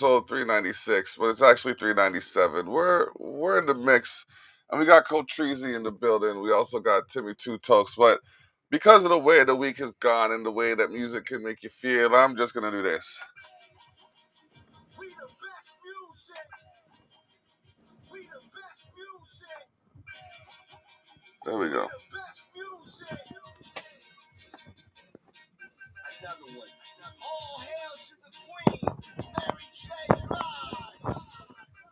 episode 396, but it's actually 397. We're in the mix, and we got Cottreezy in the building. We also got Timmy Two Tokes, but because of the way the week has gone and the way that music can make you feel, I'm just gonna do this. We the best music. We the best music. There we go. The best music. Another one. All hail to the queen, Mary J. Blige.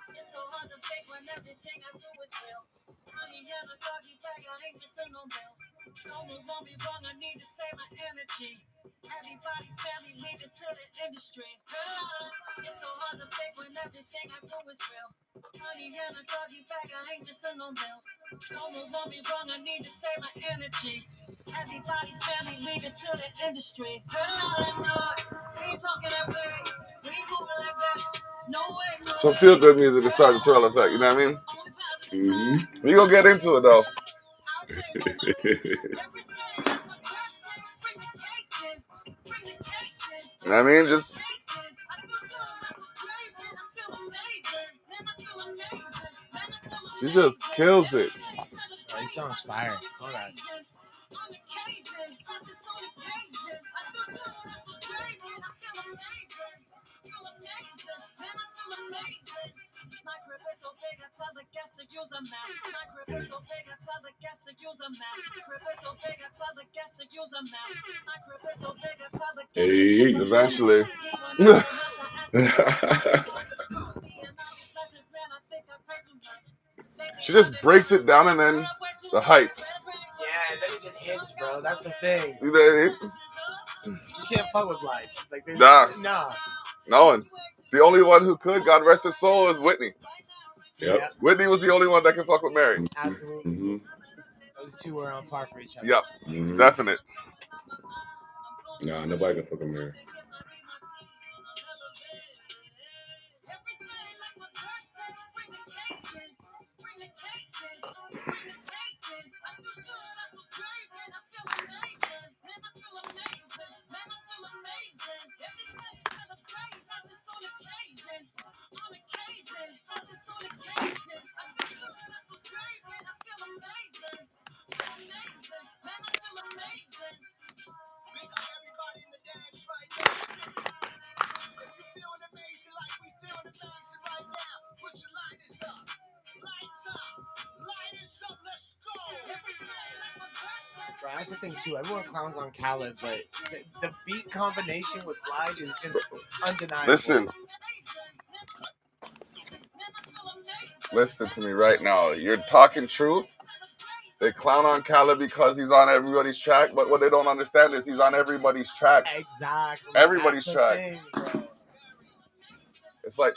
It's so hard to fake when everything I do is real. Honey and a doggy bag, I ain't missing no meals. Don't move on me wrong, I need to save my energy. Everybody, family, leave it to the industry. It's so hard to fake when everything I do is real. Honey and a doggy bag, I ain't missing no meals. Don't move on me wrong, I need to save my energy. Everybody, family, leave it to the industry. We ain't talking that way. We ain't moving like that. No way, no So feel good music is starting to turn effect, you know what I mean? Mm-hmm. We gonna get into it though. You know what I mean? Just he just kills it. Oh, this song's fire. Hold on. My crib is so big, I tell the guests to use a map. My crib is so big, I tell the guests to use a map. Crib is so big, I tell the guests to use a map. My crib is so big, I tell the guests to use a map. Eventually. She just breaks it down and then the hype. Yeah, and then it just hits, bro. That's the thing. You know, You can't fuck with Blige. Like, there's nah. No one. The only one who could, God rest his soul, is Whitney. Yep. Whitney was the only one that could fuck with Mary. Absolutely. Mm-hmm. Those two were on par for each other. Yep. Mm-hmm. Definite. Nah, nobody can fucking marry. Bro, that's the thing too. Everyone clowns on Khaled, but the beat combination with Blige is just undeniable. Listen to me right now. You're talking truth. They clown on Khaled because he's on everybody's track, but what they don't understand is he's on everybody's track. Exactly. Everybody's That's track. the thing, bro. It's like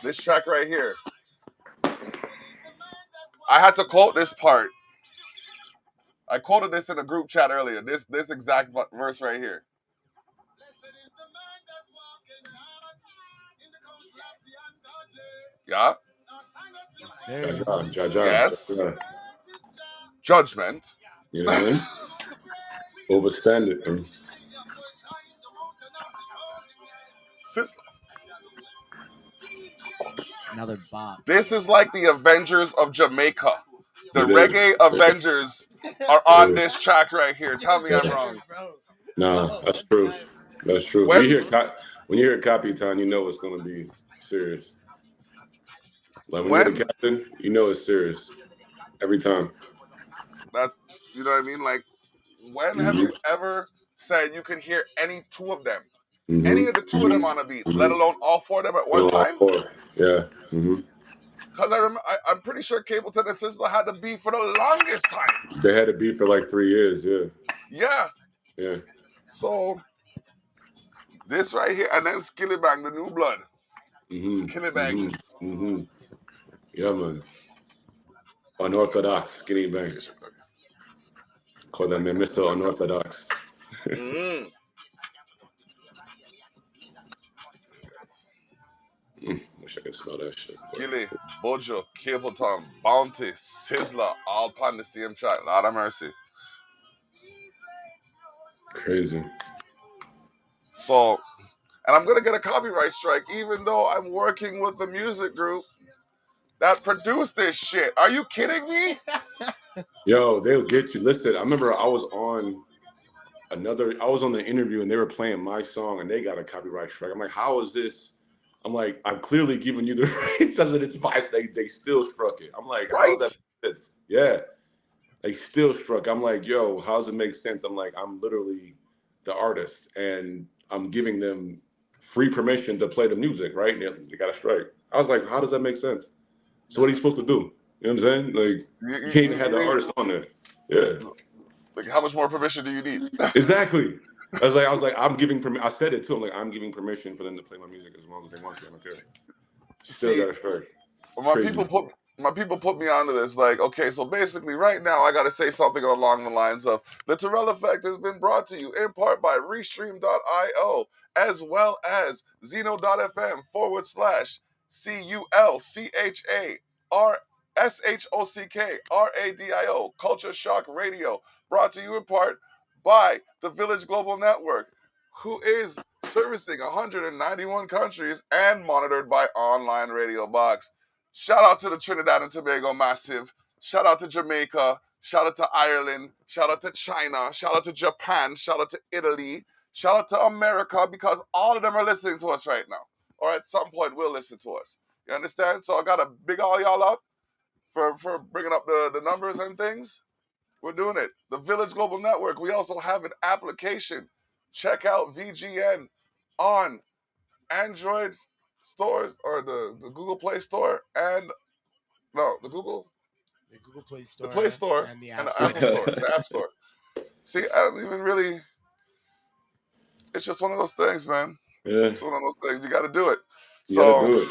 this track right here. I had to quote this part. I quoted this in a group chat earlier. This exact verse right here. Yeah. Yes, sir. Yes. Judgment. You know what I mean? Overstand it. Another bop. This is like the Avengers of Jamaica. The reggae Avengers are on this track right here. Tell me I'm wrong. No, that's true. That's true. When you hear Capitan, you know it's going to be serious. Like when you hear the captain, you know it's serious. Every time. That, you know what I mean? Like, when have you ever said you could hear any two of them? Any of the two of them on a beat, let alone all four of them at one time? Yeah. Because I'm pretty sure Capleton and Sizzla had the beat for the longest time. They had a beat for like 3 years, Yeah. Yeah. So, this right here, and then Skillibang, the new blood. Skillibang. Yeah, man. Unorthodox, Skinny Bang. Call that man Mr. Unorthodox. Wish I could smell that shit. Skilly, Bojo, Capleton, Bounty, Sizzla, all upon the same track. Lord of mercy. Crazy. So, and I'm gonna get a copyright strike, even though I'm working with the music group that produced this shit. Are you kidding me? Yo, they'll get you. Listen, I remember I was on the interview and they were playing my song and they got a copyright strike. I'm like, how is this? I'm like, I'm clearly giving you the rights. I said, it's fine. They still struck it. I'm like, how does that make sense? Yeah. They still struck. I'm like, yo, how does it make sense? I'm like, I'm literally the artist and I'm giving them free permission to play the music, right? And they got a strike. I was like, how does that make sense? So what are you supposed to do? You know what I'm saying? Like, you can't even have the artist on there. Yeah. Like, how much more permission do you need? Exactly. I was like, I'm giving permission. I said it too. I'm like, I'm giving permission for them to play my music as long as they want to. I don't care. Still got a strike. My people put me onto this. Like, okay, so basically, right now, I got to say something along the lines of the Terrell Effect has been brought to you in part by Restream.io, as well as Zeno.fm /CultureShock Culture Shock Radio, brought to you in part by the Village Global Network, who is servicing 191 countries and monitored by Online Radio Box. Shout out to the Trinidad and Tobago Massive. Shout out to Jamaica. Shout out to Ireland. Shout out to China. Shout out to Japan. Shout out to Italy. Shout out to America, because all of them are listening to us right now. Or at some point will listen to us. You understand? So I got to big all y'all up for bringing up the numbers and things. We're doing it. The Village Global Network. We also have an application. Check out VGN on Android stores or the Google Play Store and the Google Play Store, the Play Store and the Apple Store. Store, the App Store. See, I don't even really. It's just one of those things, man. Yeah. It's one of those things. You got to do it. You gotta do it.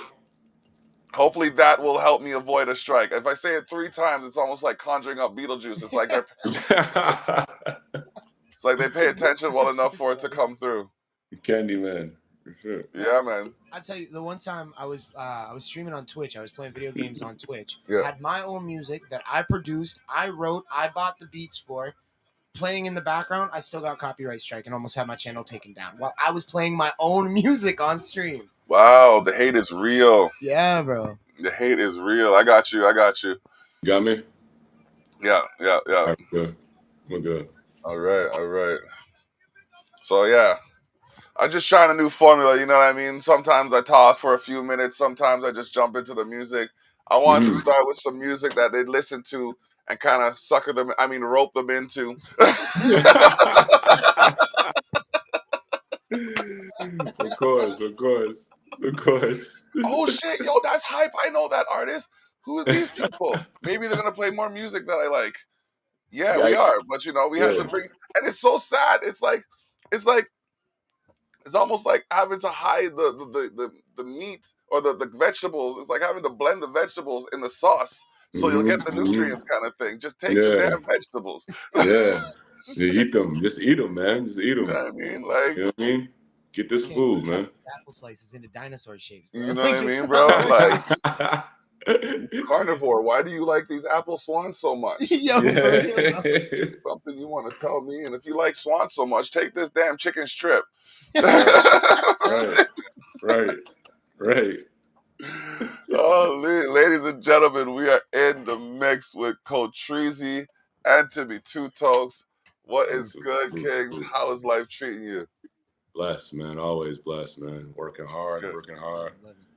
Hopefully that will help me avoid a strike. If I say it 3 times, it's almost like conjuring up Beetlejuice. It's like it's like they pay attention well enough for it to come through. Candyman. Sure. Yeah, man. I'll tell you, the one time I was streaming on Twitch. I was playing video games on Twitch. Yeah. Had my own music that I produced, I wrote, I bought the beats for, playing in the background. I still got copyright strike and almost had my channel taken down while I was playing my own music on stream. Wow, the hate is real. Yeah, bro. The hate is real. I got you. You got me? Yeah. All right, good. We're good. All right. So yeah, I'm just trying a new formula. You know what I mean? Sometimes I talk for a few minutes. Sometimes I just jump into the music. I wanted to start with some music that they'd listen to and kind of rope them into. Of course. Oh shit, yo, that's hype. I know that artist. Who are these people? Maybe they're gonna play more music that I like. Yeah, we are. But we have to bring, and it's so sad. It's almost like having to hide the meat or the vegetables. It's like having to blend the vegetables in the sauce so you'll get the nutrients, kind of thing. Just take the damn vegetables. Yeah. You eat them. Just eat them, man. Just eat them. You know what I mean? Like, you know what I mean? Get this food, man. Apple slices into dinosaur shapes. You know what I mean, bro? Like, carnivore, why do you like these apple swans so much? Yo, Something you want to tell me? And if you like swans so much, take this damn chicken strip. Right. Oh, ladies and gentlemen, we are in the mix with Cottreezy and Timmy Two Tokes. What is good, Kings? How is life treating you? Blessed, man. Always blessed, man. Working hard.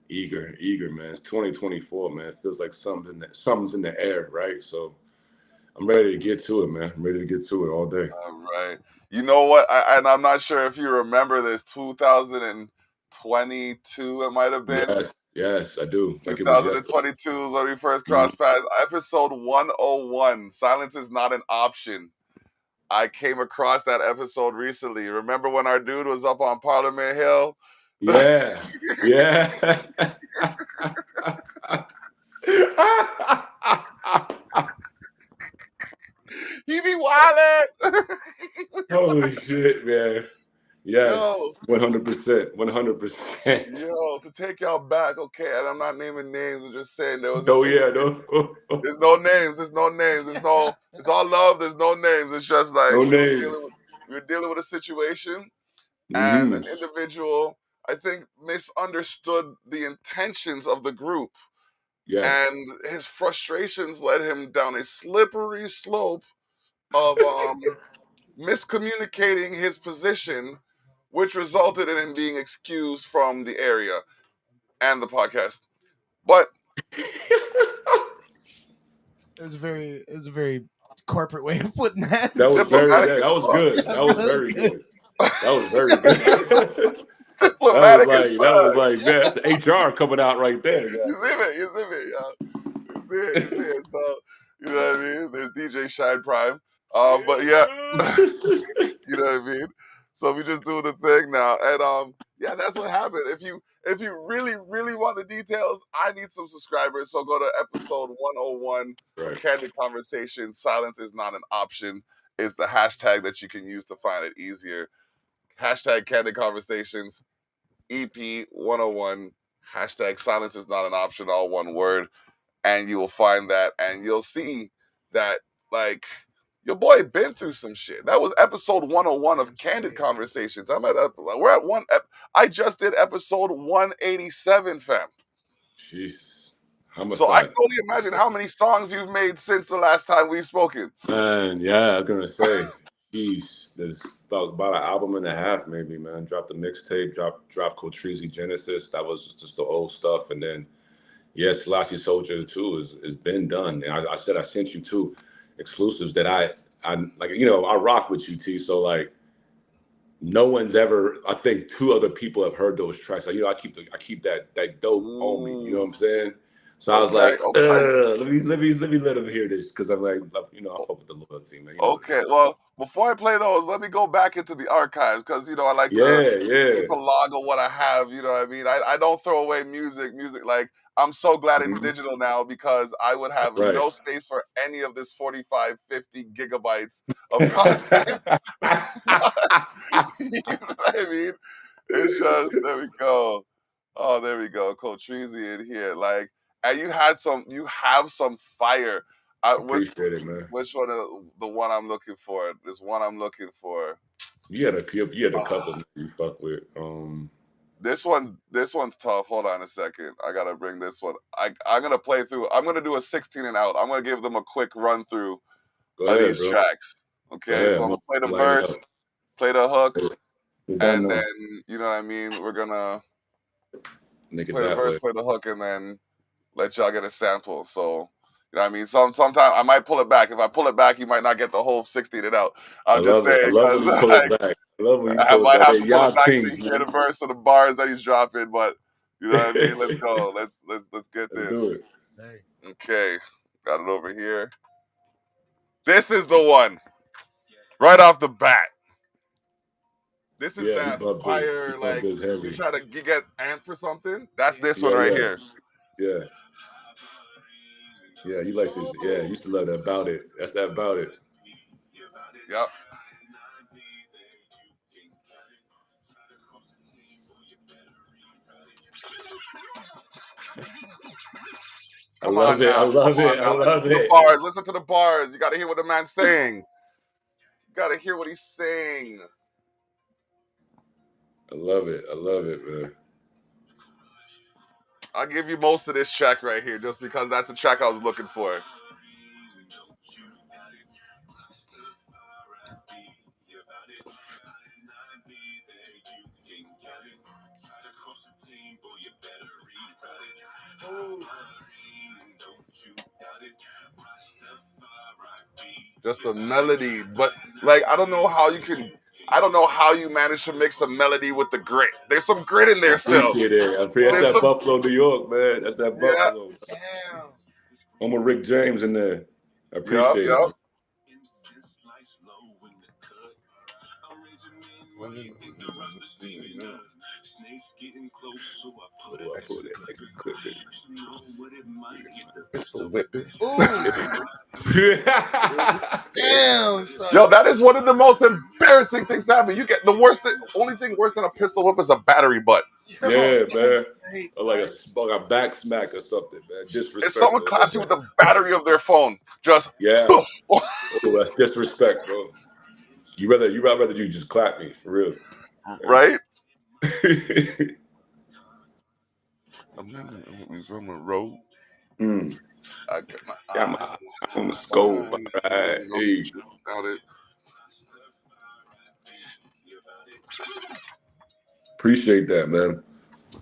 Eager, man. It's 2024, man. It feels like something's in the air, right? So I'm ready to get to it, man. I'm ready to get to it all day. All right. You know what? I'm not sure if you remember this. 2022, it might have been. Yes, I do. 2022 is when we first crossed paths. Episode 101. Silence is not an option. I came across that episode recently. Remember when our dude was up on Parliament Hill? Yeah. He be wildin'. Holy shit, man. Yes, 100%. Yo, to take y'all back, okay, and I'm not naming names, I'm just saying there was no. There's no names. It's all love, there's no names. It's just like no names. we were dealing with a situation and an individual, I think, misunderstood the intentions of the group. Yes. And his frustrations led him down a slippery slope of miscommunicating his position, which resulted in him being excused from the area and the podcast. But It was a very corporate way of putting that. That was diplomatic that as was fuck. good. That was very good. That was very good. Diplomatic as that was fuck. like, man, that's the HR coming out right there. You see me? You see me? You see it? You see it? So you know what I mean? There's DJ Shine Prime. But yeah, you know what I mean? So we just doing the thing now. And yeah, that's what happened. If you really, really want the details, I need some subscribers. So go to episode 101, Right. Candid Conversation. Silence is not an option is the hashtag that you can use to find it easier. Hashtag Candid Conversations, EP 101, hashtag silence is not an option, all one word. And you will find that and you'll see that, like, your boy been through some shit. That was episode 101 of Candid Conversations. We're at I just did episode 187, fam. Jeez. So I can only imagine how many songs you've made since the last time we've spoken. Man, yeah, I was gonna say, jeez, there's about an album and a half, maybe, man. Dropped the mixtape, dropped Cottreezy Genesis. That was just the old stuff, and then yes, Selassie Soldier 2 is been done. And I said I sent you 2 exclusives that I like, I rock with you, T. So like no one's ever, I think 2 other people have heard those tracks. Like, I keep that dope on me. You know what I'm saying? So I was like, let me let him hear this because I'm like, I fuck with the loyalty, man. Okay, well, before I play those, let me go back into the archives because I like to keep a log of what I have. You know what I mean? I don't throw away music. Like, I'm so glad it's digital now because I would have no space for any of this 45, 50 gigabytes of content. You know what I mean? It's just, there we go. Oh, there we go. Cottreezy in here. Like, and you have some fire. Appreciate it, man. Which one? The one I'm looking for. This one I'm looking for. You had a couple you fuck with. This one's tough. Hold on a second. I gotta bring this one. I'm gonna play through. I'm gonna do a 16 and out. I'm gonna give them a quick run through of these tracks. Okay, so I'm gonna play the verse, play the hook, and then you know what I mean. We're gonna play the verse, play the hook, and then let y'all get a sample. So, you know what I mean? Sometimes I might pull it back. If I pull it back, you might not get the whole 16 it out. I'm just saying. I love when you pull it back. I love when you pull it back. I might have to pull it back so you hear the verse of the bars that he's dropping, but you know what I mean? Let's go. Let's get this. Do it. Okay. Got it over here. This is the one. Right off the bat. This is that fire, like, you try to get amped for something. That's this one right here. Yeah. Yeah, you like this. Yeah, you used to love that About It. That's that About It. Yep. I love it. I love it. I love it. Bars. Listen to the bars. You got to hear what the man's saying. You got to hear what he's saying. I love it. I love it, man. I'll give you most of this track right here just because that's the track I was looking for. Just the melody, but like I don't know how you manage to mix the melody with the grit. There's some grit in there still. That's that Buffalo, New York, man. That's that Buffalo. Damn. I'm with Rick James in there. I appreciate it. Snakes getting close, so I put it like a clip it. Pistol whipping. Damn, son. Yo, that is one of the most embarrassing things to happen. You get only thing worse than a pistol whip is a battery butt. Yeah, man. Or like a back smack or something, man. Disrespect. If someone claps you with the battery of their phone, just oh, that's disrespect, bro. I'd rather you just clap me for real, right? I'm from the road. Mm. I get my Got eyes my eye on the scope. on All right. Hey, about it. appreciate that, man.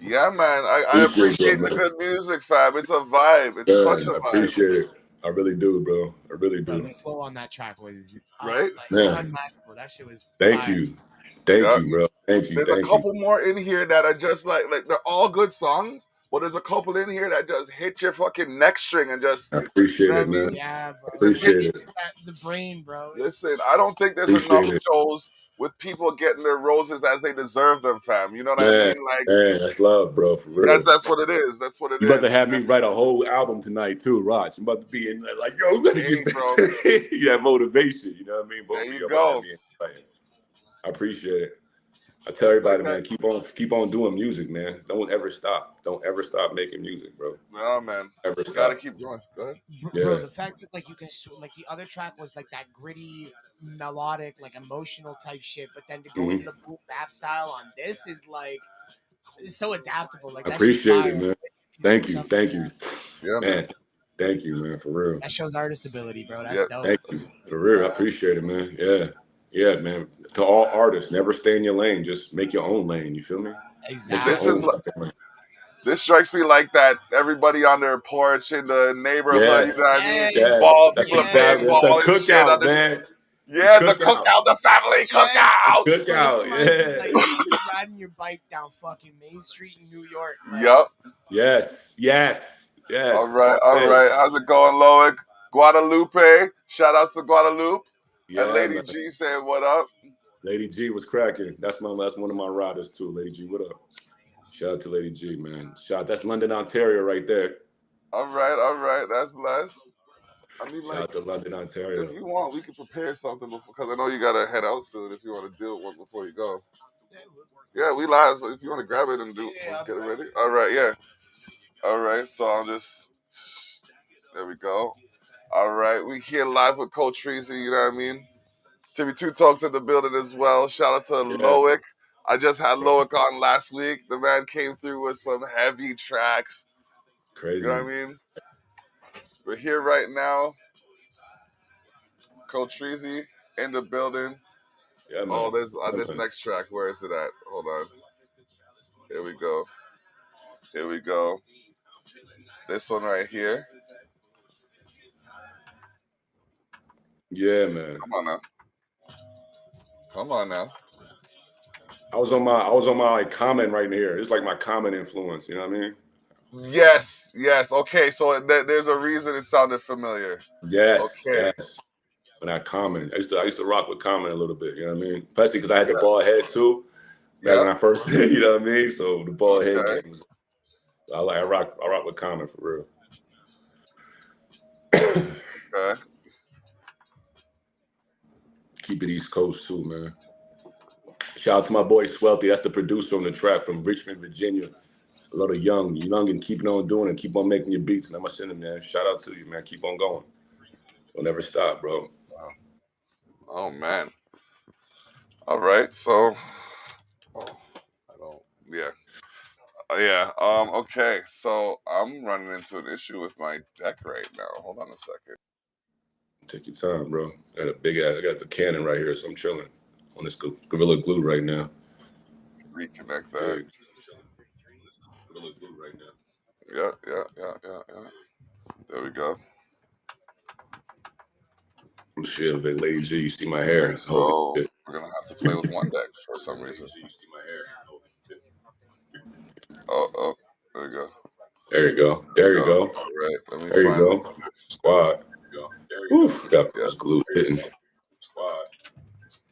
Yeah, man. I Appreciate that, appreciate the man. good music, fam. It's a vibe. It's such Man, a I vibe, appreciate it. I really do, bro. I really Bro, do. the flow on that track was right? Man, unmatchable. That shit was thank fire. you. Thank Yeah. you, bro. Thank you. There's a Thank you. couple more in here that are just like they're all good songs, but there's a couple in here that just hit your fucking neck string and just, I you appreciate know it, what I man. mean? Yeah, bro. Just hit Appreciate you. it. The brain, bro. Listen, I don't think there's enough Appreciate it. shows with people getting their roses as they deserve them, fam. You know what I Man, mean? Like man, that's love, bro, for that's real. that's what it is. That's what it You about to is. have me write a whole album tonight too, Raj. I'm about to be in there like, yo, we gotta Hey, get back bro. to that motivation. You know what I mean? There Both of you you about to have go. me in writing. I appreciate it. I tell It's like everybody, that. man, keep on doing music, man. Don't ever stop. Don't ever stop making music, bro. No, man. Ever We gotta stop. keep going. Go ahead. Bro, Yeah. the fact that like you can like the other track was like that gritty, melodic, like emotional type shit, but then to go Hmm. into the boom bap style on this is like it's so adaptable. Like I that shit's appreciate fire. it, man. You can Thank switch you. up like Thank that. you. Yeah, man. Man, thank you, man, for real. That shows artist ability, bro. That's Yeah. dope. Thank you. For real. I appreciate it, man. Yeah. Yeah, man. To all artists, never stay in your lane. Just make your own lane. You feel me? Make your This Exactly. is own like fucking lane. this strikes me like that. Everybody on their porch in the neighborhood. You know Yes. what I mean? Yes. Yes. Ball. That's People the are playing family. That's the ball Yes. and shit. cookout, man. The Yeah, the cookout. cookout, the family Yes. The cookout. Bro, this cookout. reminds me like Yeah. you just riding your bike down fucking Main Street in New York. Like, Yep. Yes. Yes. Yes. All right. All All day. right. How's it going, Loic? Guadalupe. Shout out to Guadalupe. And Yeah, Lady man. G saying what up. Lady G was cracking. That's one of my riders too. Lady G, what up? Shout out to Lady G, man. That's London, Ontario, right there. All right. All right. That's blessed. I mean, Shout like, out to London, if Ontario. you want, we can prepare something before, because I know you gotta head out soon. If you want to do one before you go, yeah, we live. So if you want to grab it and do, yeah, get it ready. All right, yeah. All right, so I'll just. There we go. All right, we here live with Cottreezy. You know what I mean? Timmy Two Talks in the building as well. Shout out to Yeah, Loic. I just had yeah. Loic on last week. The man came through with some heavy tracks. You know what Crazy. I mean? We're here right now. Cottreezy in the building. Yeah, Oh, man. there's Yeah, this man. next track. Where is it at? Hold on. Here we go. Here we go. This one right here. Yeah, man. Come on now. Come on now. I was on my like comment right here. It's like my comment influence, you know what I mean? Yes, yes. Okay, so there's a reason it sounded familiar. Yes, Okay. yes. When I comment. I used to rock with comment a little bit, you know what I mean? Especially because I had the Yeah. bald head too. Back Yep. when I first you know what I mean? So the bald head Okay. game was I rock with comment for real. Okay. Keep it East Coast too, man. Shout out to my boy Swelty. That's the producer on the track from Richmond, Virginia. A lot of young and keeping on doing it. Keep on making your beats. And I'm gonna send it, man. Shout out to you, man. Keep on going. Don't never stop, bro. Wow. Oh man. All right. So, oh, I don't. Yeah. Yeah. Okay. So I'm running into an issue with my deck right now. Hold on a second. Take your time, bro. I got the cannon right here, so I'm chilling on this Gorilla Glue right now. Reconnect that. Big. Gorilla Glue right now. Yeah. Yeah. Yeah. Yeah. Yeah. There we go. Shit, but Lady G, you see my Okay. hair. Holy So shit. we're gonna have to play with one deck for some reason. Oh. Oh. There you go. There you go. There you There you go. go. All right. Let me There you find. go. Squad. Woo, got Yeah. this glue hitting.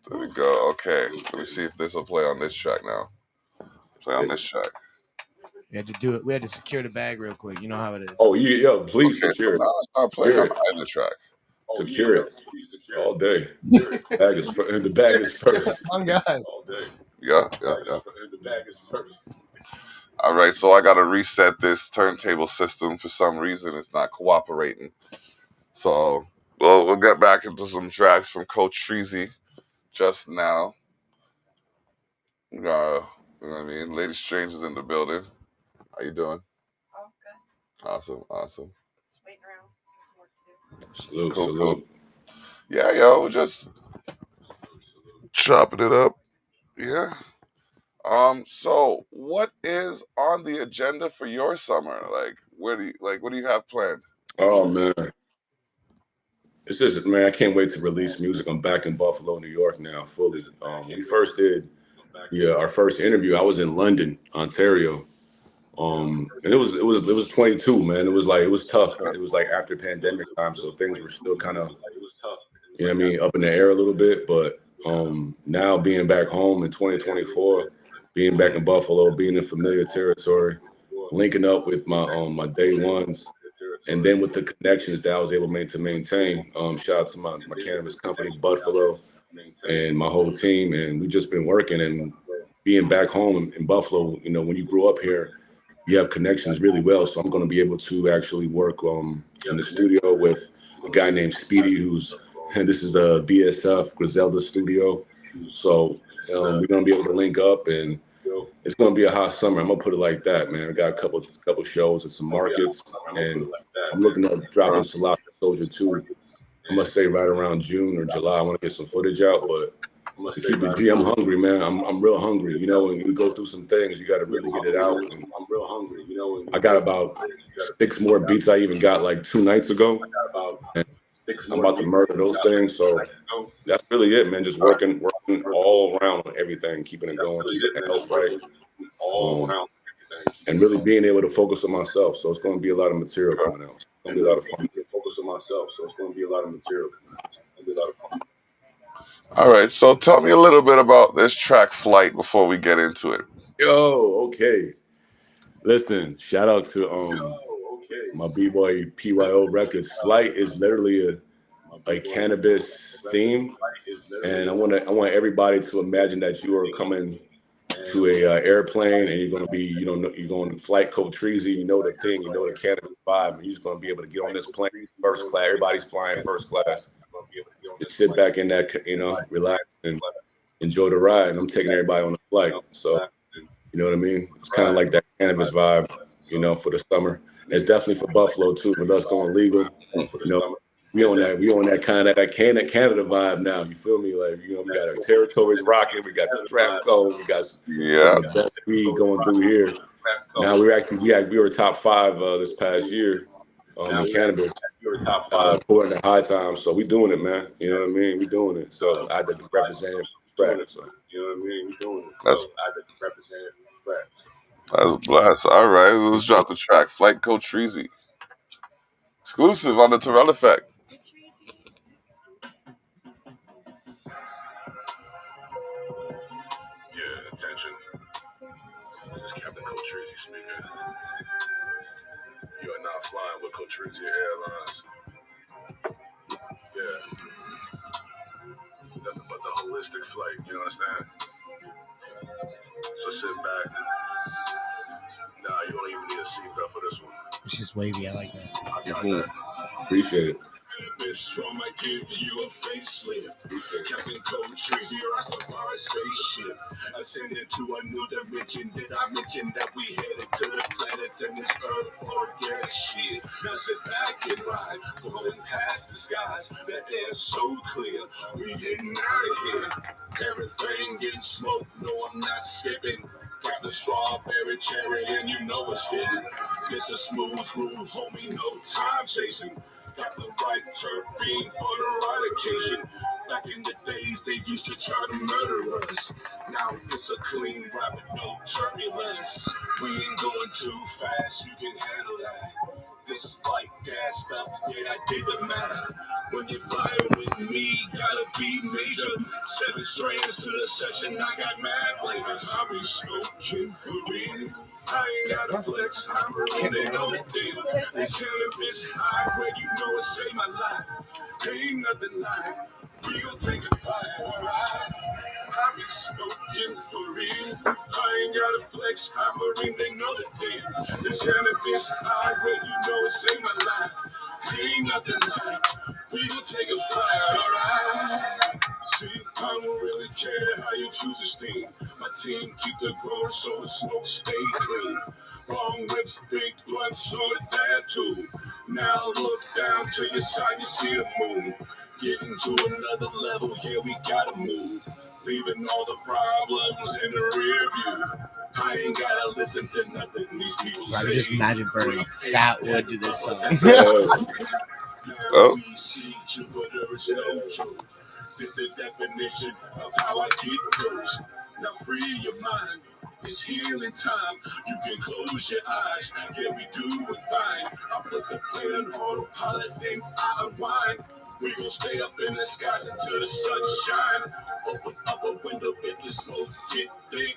There we go. Okay. Let me see if this will play on this track now. Play on this track. we had to do it. We had to secure the bag real quick. You know how it is. Oh, yeah, yo, please Okay. So secure it. now it's not playing Secure on it. either track. Secure it. All day. The bag is first. Oh God. Yeah. Yeah. Yeah. All right. So I got to reset this turntable system. For some reason, it's not cooperating. So we'll get back into some tracks from Cottreezy just now. Uh, You know what I mean? Lady Strange is in the building. How you doing? Oh, good. Awesome. Just waiting around. Some work to do. Salute, Cool. salute. Yeah, yo, we're just chopping it up. Yeah. So what is on the agenda for your summer? Like, what do you have planned? Oh man, it's just man, I can't wait to release music. I'm back in Buffalo, New York now, fully. We first did our first interview. I was in London, Ontario. And it was 22, man. It was like it was tough. It was like after pandemic time, so things were still kind of, you know what I mean, up in the air a little bit. But now being back home in 2024, being back in Buffalo, being in familiar territory, linking up with my day ones, and then with the connections that I was able to maintain. Shout out to my cannabis company, Buffalo, and my whole team, and we just been working and being back home in Buffalo. You know, when you grew up here, you have connections really well. So I'm going to be able to actually work in the studio with a guy named Speedy, who's and this is a BSF Griselda studio. So we're going to be able to link up, and it's going to be a hot summer. I'm gonna put it like that, man. I got a couple shows and some markets, and I'm looking at dropping Salata Soldier 2. I must say right around June or July. I want to get some footage out, but to keep it G, I'm hungry, man. I'm real hungry. You know, when you go through some things, you got to really get it out. And I got about 6 more beats I even got like 2 nights ago, and I'm about to murder those things. So that's really it, man. Just working all around on everything, keeping it going, keeping the health right, and really being able to focus on myself. So it's going to be a lot of material coming out. It's going to be a lot of fun. All right, so tell me a little bit about this track Flight before we get into it. Yo, okay. Listen, shout out to my b-boy PYO Records. Flight is literally a cannabis theme, and I want everybody to imagine that you are coming to a airplane and you're going to be you're going to flight Cottreezy. You know the thing, you know the cannabis vibe, and you're just going to be able to get on this plane first class. Everybody's flying first class. Just sit back in that, relax and enjoy the ride. And I'm taking everybody on the flight, so you know what I mean. It's kind of like that cannabis vibe, for the summer. And it's definitely for Buffalo too. With us going legal, you know, we on that kind of that Canada vibe now. You feel me? Like we got our territories rocking. We got the trap going. We got some Yeah. of the best weed going through here. Now we were top 5 this past year in cannabis, pouring the high time. So we doing it, man. You know what I mean? We doing it. So I had to represent it for the track. So That's that's blast. All right, let's drop the track Flight Cottreezy. Exclusive on the Terrell Effect. Yeah, attention. This is Captain Cottreezy speaking. You are now flying with Cottreezy Airlines. Yeah, nothing but the holistic flight. You understand? So sit back. Nah, you don't even need a seatbelt for this one. It's just wavy. I like that. I got that. Appreciate it. Strong might give you a facelift. Captain Cottreezy, Rastafari spaceship. Ascending to a new dimension. Did I mention that we headed to the planets and this earth organic shit? Now sit back and ride, blowing past the skies. The air's so clear, we getting out of here. Everything getting smoked, no I'm not skipping. Got the strawberry cherry and you know it's hidden. This a smooth groove, homie, no time chasing. Got the right terpene for the right occasion. Back in the days, they used to try to murder us. Now it's a clean ride with no turbulence. We ain't going too fast, you can handle that. This is like gassed up, yeah, I did the math. When you fly with me, gotta be major. 7 strands to the session, I got mad flavors. I be smoking for real. I ain't got a flex, I'm really know the deal. This cannabis high, where you know it saved my life. Ain't nothing like, we gon' take it fire, alright. I be smoking for real. I ain't got a flex, I'm a ring, they know the deal. This cannabis high, where you know it saved my life. Ain't nothing like, we gon' take it fire, alright. See, I don't really care how you choose to steam. My nicotine, keep the grower so the smoke stay clean. Long whips, big blunts on the dad too. Now look down to your side, you see the moon. Getting to another level, yeah, we gotta move. Leaving all the problems in the rear view. I ain't gotta listen to nothing these people I say. can just imagine burning a fat wood to this song. Now we see Jupiter's no joke. This the definition of how I get ghost. Now free your mind. It's healing time. You can close your eyes. Yeah, we doing fine. I put the plate on autopilot, then I unwind. We gon' stay up in the skies until the sun shine. Open up a window, if the smoke get thick.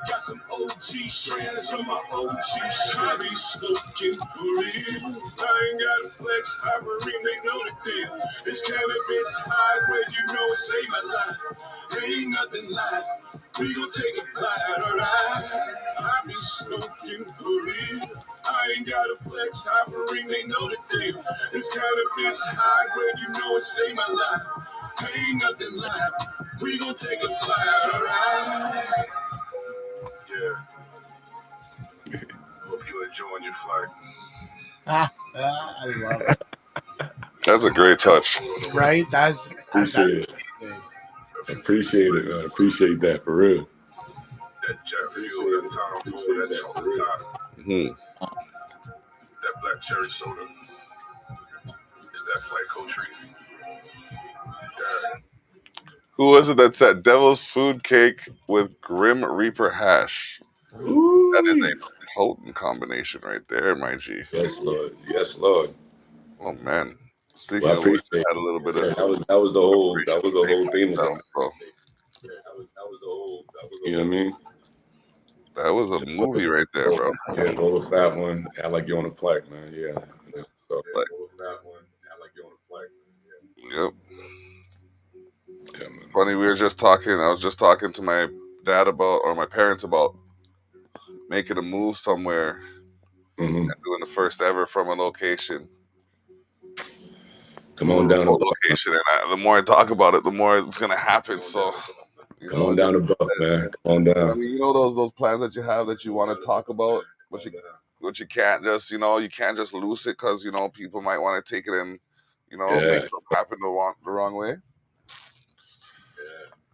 Got some OG strands on my OG shit. I be smoking for real. I ain't gotta flex, Ivory, they know the deal. This cannabis high where you know it saved my life. Ain't nothing like. We gon' take a flight, alright? I be smoking for real. I ain't gotta flex, Ivory, they know the deal. This cannabis high where you know it saved my life. Ain't nothing like. We gon' take a flight, alright? Yeah. Hope you enjoying your flight. I love it. That's a great touch. Right? That's Appreciate it. amazing. Appreciate it, man. Appreciate that for real. That jet fuel, that Tom Ford, that chocolate top, Hmm. that black cherry soda. It's that flight Cottreezy. Yeah. Who was it that said Devil's Food Cake with Grim Reaper hash? That is Ooh. a potent combination right there, my G. Yes, Lord. Yes, Lord. Oh man. Speaking Well, I of which, appreciate it. I had a little bit of Yeah, that was the whole theme of myself, it. so Yeah, that was the whole you know what I mean? that was a Just movie right there, bro. yeah, roll a fat one, act like you're on a flight, man. Yeah. So Like, roll a fat one, act like you're on a flight, man. yep. Yeah, man. Funny, we were just talking. I was just talking to my dad about, or my parents about making a move somewhere Mm-hmm. and doing the first ever from a location, Come from a on down to remote Buff, man. location. And the more I talk about it, the more it's gonna happen. So, Come on down just to Buff, man. Come on I down. mean, those plans that you have that you want to talk about, but you can't just you can't just lose it because people might want to take it and make Yeah. something happen the wrong way.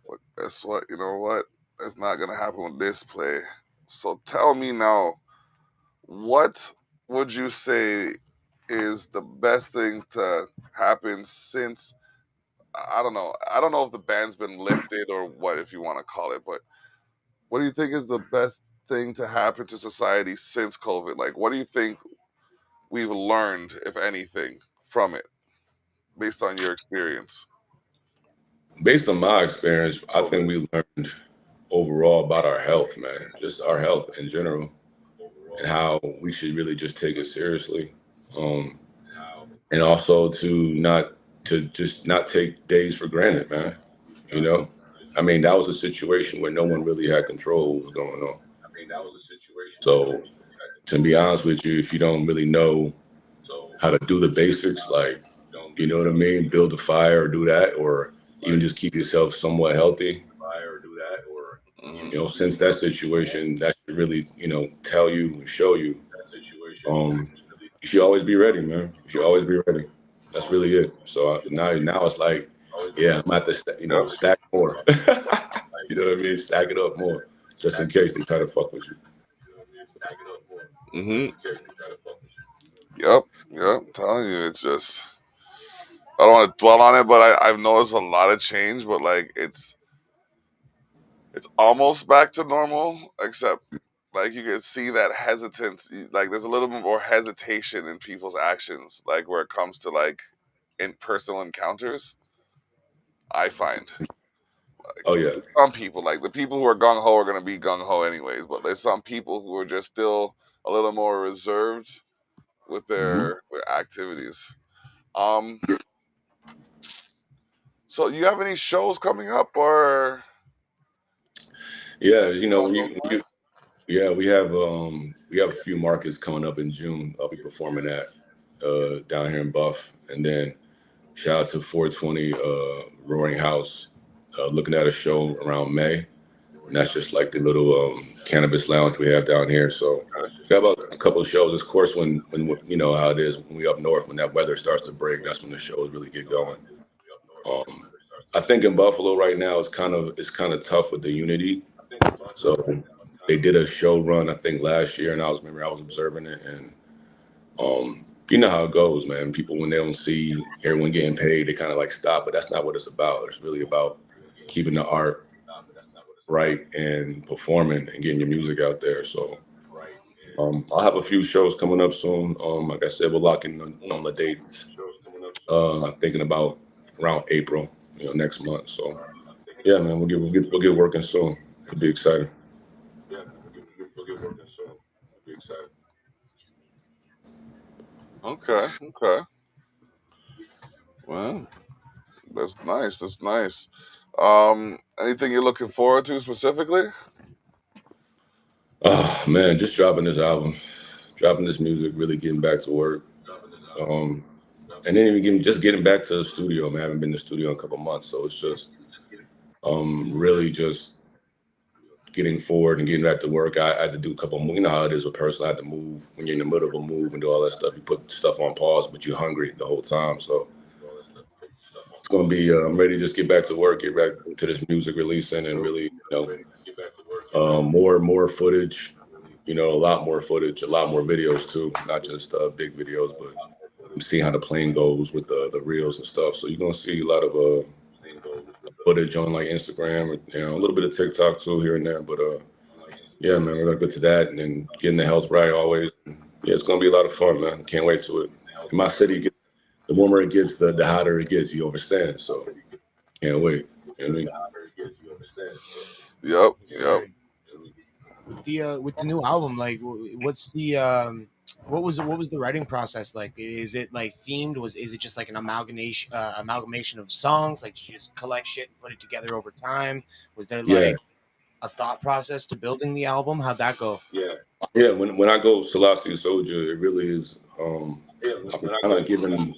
But guess what? You know what? That's not gonna happen with this play. So tell me now, what would you say is the best thing to happen since I don't know. I don't know if the ban's been lifted or what, if you want to call it, but what do you think is the best thing to happen to society since COVID? Like, what do you think we've learned, if anything, from it, based on your experience? Based on my experience, I think we learned overall about our health, man. Just our health in general, and how we should really just take it seriously. Um, and also to just not take days for granted, man. You know, I mean, that was a situation where no one really had control of what was going on. So, to be honest with you, if you don't really know how to do the basics, like, you know what I mean, build a fire or do that, or even just keep yourself somewhat healthy, since that situation, that should really, tell you and show you, um, you should always be ready, man. You should always be ready. That's really it. So now it's like, yeah, I'm at the, Yep. stack more. You know what I mean? Stack it up more, just in case they try to fuck with you. Mm-hmm. Yep. Yep. I'm telling you, it's just I don't want to dwell on it, but I've noticed a lot of change. But like, it's almost back to normal, except like you can see that hesitance. Like, there's a little bit more hesitation in people's actions, like where it comes to like in personal encounters. I find Oh yeah. some people, like the people who are gung ho, are gonna be gung ho anyways. But there's some people who are just still a little more reserved with Hmm. their activities. Um, so you have any shows coming up or Yeah, anything along when those you lines? we have a few markets coming up in June. I'll be performing at down here in Buff, and then shout out to 420 Roaring House, looking at a show around May. and that's just like the little cannabis lounge we have down here. So we have about a couple of shows. Of course, when you know how it is when we up north, when that weather starts to break, that's when the shows really get going. Um, I think in Buffalo right now it's kind of tough with the unity. So they did a show run I think last year, and I was observing it, and you know how it goes, man. People when they don't see everyone getting paid, they kind of like stop, but that's not what it's about. It's really about keeping the art right and performing and getting your music out there. So I'll have a few shows coming up soon. Like I said, we're locking on the dates. Thinking about around April, next month. So yeah, man, we'll get working soon. It'll be exciting. Okay, okay. Well, that's nice. That's nice. Anything you're looking forward to specifically? Oh man, just dropping this album, dropping this music, really getting back to work. Um, and then even just getting back to the studio. Man, I haven't been to the studio in a couple months, so it's just really just getting forward and getting back to work. I had to do a couple. You know how it is with person. I had to move when you're in the middle of a move and do all that stuff. You put stuff on pause, but you're hungry the whole time. So it's gonna be. I'm ready to just get back to work, get back to this music releasing, and really, more footage. A lot more footage, a lot more videos too, not just big videos, but seeing how the plane goes with the reels and stuff. So you're gonna see a lot of footage on like Instagram, a little bit of TikTok too here and there. But yeah, man, we're gonna get to that and then getting the health right always. Yeah, it's gonna be a lot of fun, man. Can't wait to it. In my city, the warmer it gets, the hotter it gets. You understand? So can't wait. You know what I mean? Yep, yep. Sir, with the new album, like, what's the what was the writing process like? Is it like themed? Is it just like an amalgamation of songs? Like, did you just collect shit and put it together over time? Was there Yeah, like a thought process to building the album? How'd that go? yeah. When I go Celestia Soldier, it really is. I'm kind of giving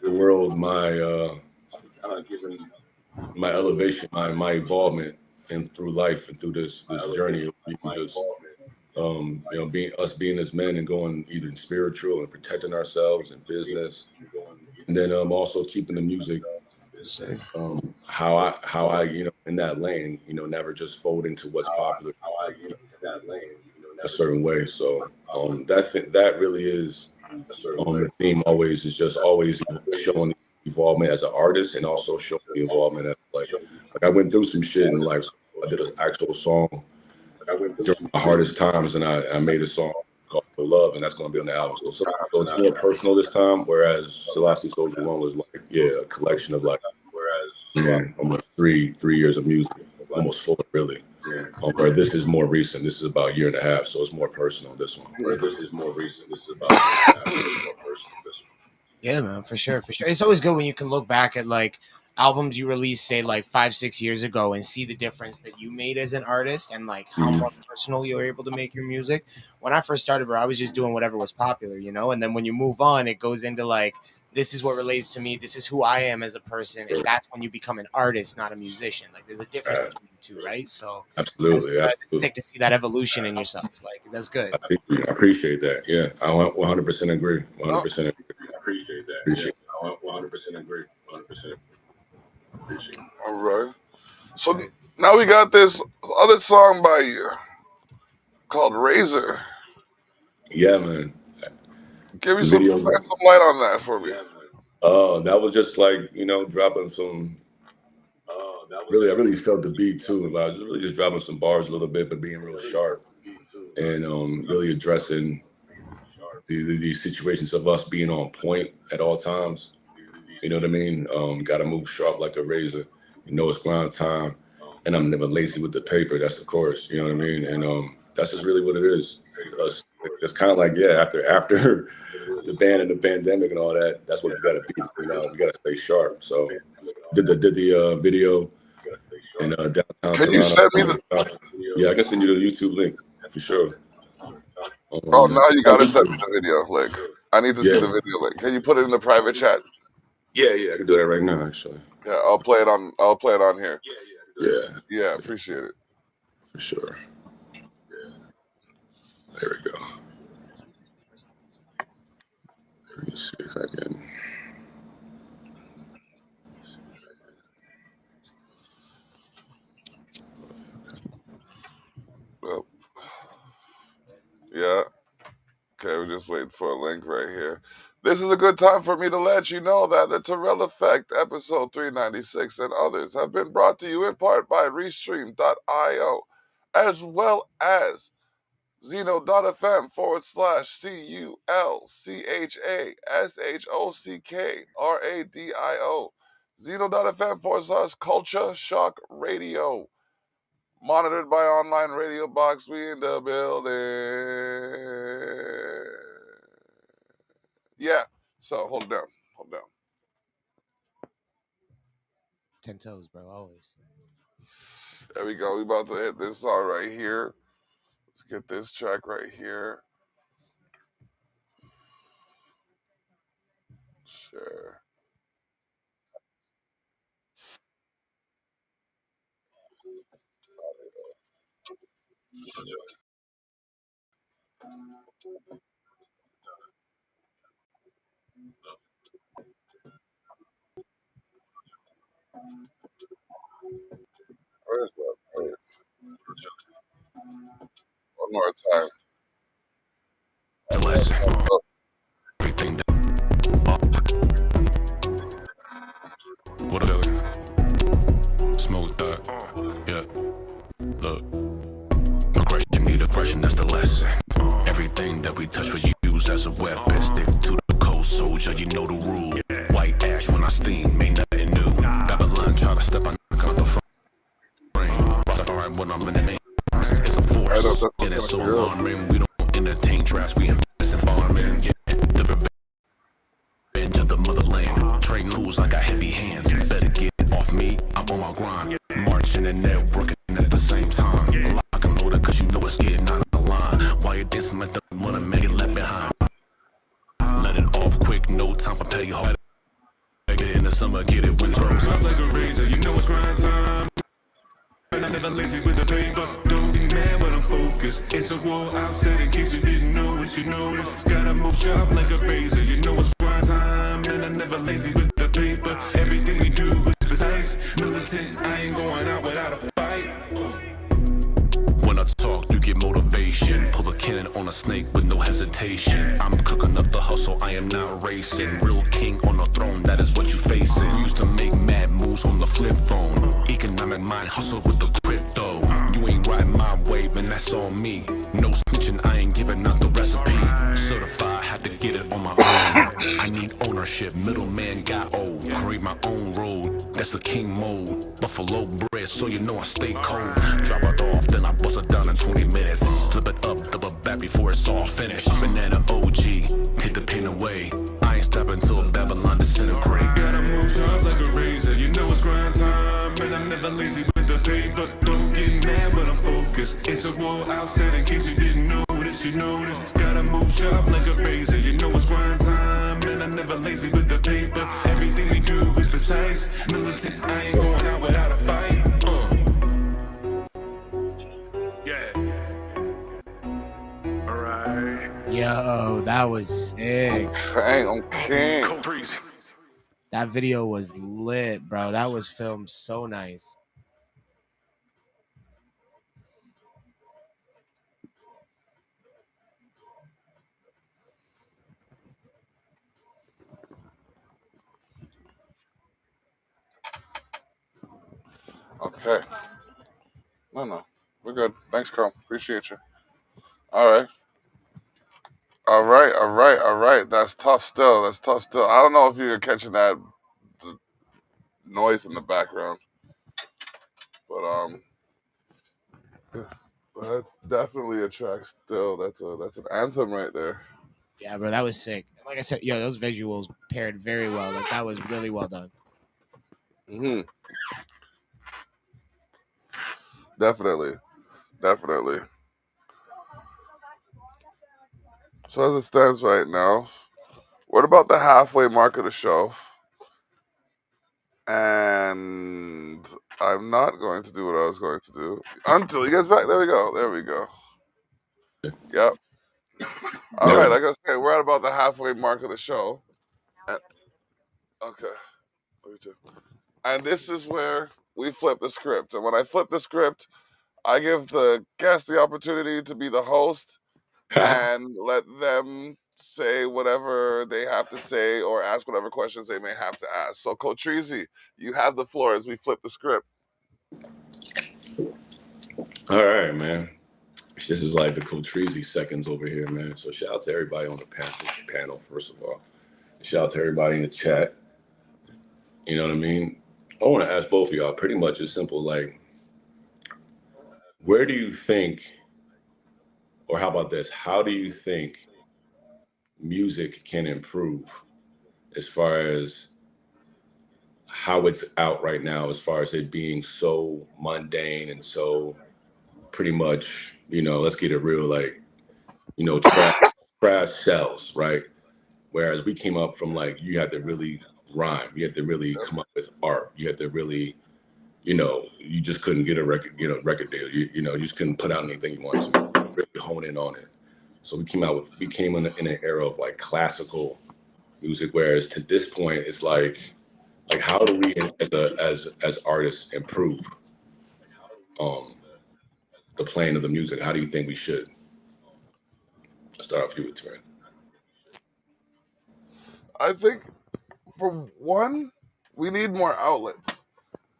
the world my elevation, my involvement in through life and through this journey. You can just being as men and going either in spiritual and protecting ourselves in business, and then also keeping the music Sir. how I in that lane, never just fold into what's popular a certain way. So that really is the theme always is just always showing involvement as an artist and also showing the involvement as like I went through some shit in life. So I did an actual song during my hardest times, and I made a song called Love, and that's going to be on the album. So it's more personal this time, whereas Selassie Soldier One was like, yeah, a collection of like, man, almost three years of music, almost four, really. Where this is more recent. This is about a year and a half, so it's more personal, this one. Yeah, man, for sure, for sure. It's always good when you can look back at like albums you released, say like 5, 6 years ago, and see the difference that you made as an artist and like how Mhm. more personal you were able to make your music. When I first started, bro, I was just doing whatever was popular, and then when you move on, it goes into like this is what relates to me, this is who I am as a person, and that's when you become an artist, not a musician. Like there's a difference Uh, between the two, right? So absolutely, it's absolutely. sick to see that evolution in yourself. Like that's good. I appreciate that. Yeah, I 100% agree. Oh, 100% appreciate. all right. So So now we got this other song by you called Razor. Yeah, man. Give me The some videos. shed some light on that for me. That was just like dropping some. Really, I really felt the beat too. But I was really just dropping some bars a little bit, but being real sharp and really addressing these situations of us being on point at all times. You know what I mean? Got to move sharp like a razor. It's grind time, and I'm never lazy with the paper. That's the chorus. You know what I mean? And that's just really what it is. Us, it's kind of like after the band and the pandemic and all that. That's what we got to be. We got to stay sharp. So did the video in downtown Can you Toronto. send me the? Yeah, I can send you the YouTube link for sure. Oh, now you On gotta send me YouTube. the video link. I need to see Yeah, the video link. Can you put it in the private chat? yeah, I can do that right now. Actually, Yeah, I'll play it on. I'll play it on here. yeah. Yeah, appreciate it. For sure. There we go. Let me see if I can. Well, yeah. Okay, we're just waiting for a link right here. This is a good time for me to let you know that the Terrell Effect, episode 396, and others have been brought to you in part by Restream.io, as well as Zeno.fm/CULCHASHOCKRADIO. Zeno.fm/Culture Shock Radio. Monitored by online radio box. We in the building. Yeah. So hold down. Hold down. 10 toes, bro. Always. There we go. We about to hit this song right here. Let's get this track right here. Sure. Where's that? One more time. Listen, everything that what a smoke that, yeah. Look, progression need aggression, that's the lesson. Everything that we touch we use as a weapon. Stick to the code, soldier, you know the rule. White ash when I steam, ain't nothing new. Babylon try to step on the frame. Rastafari when I'm in the name. It's a force, and it's so alarming. We don't entertain trash, we invest in farming. Yeah, the revenge of the motherland. Trading moves, I got heavy hands. Better get off me, I'm on my grind. Marching and networking at the same time. Lock and loaded, cause you know it's getting out of the line. While you're dancing like the wanna make it left behind. Let it off quick, no time for petty hard. Get it in the summer, get it when it's rose. Sounds like a razor, you know it's grind time. And I'm never lazy with the paper. Don't be mad when I'm focused. It's a war outside in case you didn't know it. You notice, gotta move sharp like a razor. You know it's grind time. And I'm never lazy with the paper. Everything we do is precise. Militant, I ain't going out without a fight. When I talk, you get motivation. Pull a cannon on a snake with no hesitation. I'm cooking up the hustle, I am not racing. Real king on the throne, that is what you facing. Used to make mad moves on the flip phone. Economic mind hustle with the crypto. You ain't riding my wave, and that's on me. No snitching, I ain't giving out the recipe. Certified, had to get it on my own. I need ownership, middleman got old. Create my own road, that's the king mode. Buffalo bread, so you know I stay cold. Drop it off, then I bust it down in 20 minutes. Flip it up, double back before it's all finished. Banana OG, take the pain away. I ain't stopping till Babylon disintegrate. Gotta move sharp like a razor, you know it's grind time. And I'm never lazy with the paper. Don't get mad when I'm focused. It's a war outside in case you didn't notice. You notice, gotta move sharp like a razor, you know it's grind time. And I'm never lazy with the paper. Everything we do is precise. Militant, I ain't going out without a fight. Yo, that was sick. I'm king. Cottreezy. That video was lit, bro. That was filmed so nice. Okay. No. We're good. Thanks, Carl. Appreciate you. All right. All right. That's tough still. I don't know if you're catching that noise in the background. But that's definitely a track still. That's an anthem right there. Yeah, bro, that was sick. Like I said, yo, those visuals paired very well. Like that was really well done. Mm-hmm. Definitely. So as it stands right now, what about the halfway mark of the show? And I'm not going to do what I was going to do until he gets back. There we go. There we go. Yep. All right. Now, Like I said, we're at about the halfway mark of the show. And- okay. Me too. And this is where we flip the script. And when I flip the script, I give the guest the opportunity to be the host and let them say whatever they have to say or ask whatever questions they may have to ask. So, Cottreezy, you have the floor as we flip the script. all right, man. This is like the Cottreezy seconds over here, man. So shout out to everybody on the panel, first of all. Shout out to everybody in the chat. You know what I mean? I want to ask both of y'all pretty much as simple like, where do you think, or how about this? How do you think music can improve as far as how it's out right now, as far as it being so mundane and so pretty much, let's get it real, like, trash sells, right? Whereas we came up from like, you had to really rhyme, you had to really come up with art, you had to really, you just couldn't get a record deal. You just couldn't put out anything you wanted to. Really hone in on it. So we came in an era of like classical music, whereas to this point, it's like how do we as artists improve um the playing of the music? How do you think we should? Let's start off you with Trent. I think, for one, we need more outlets.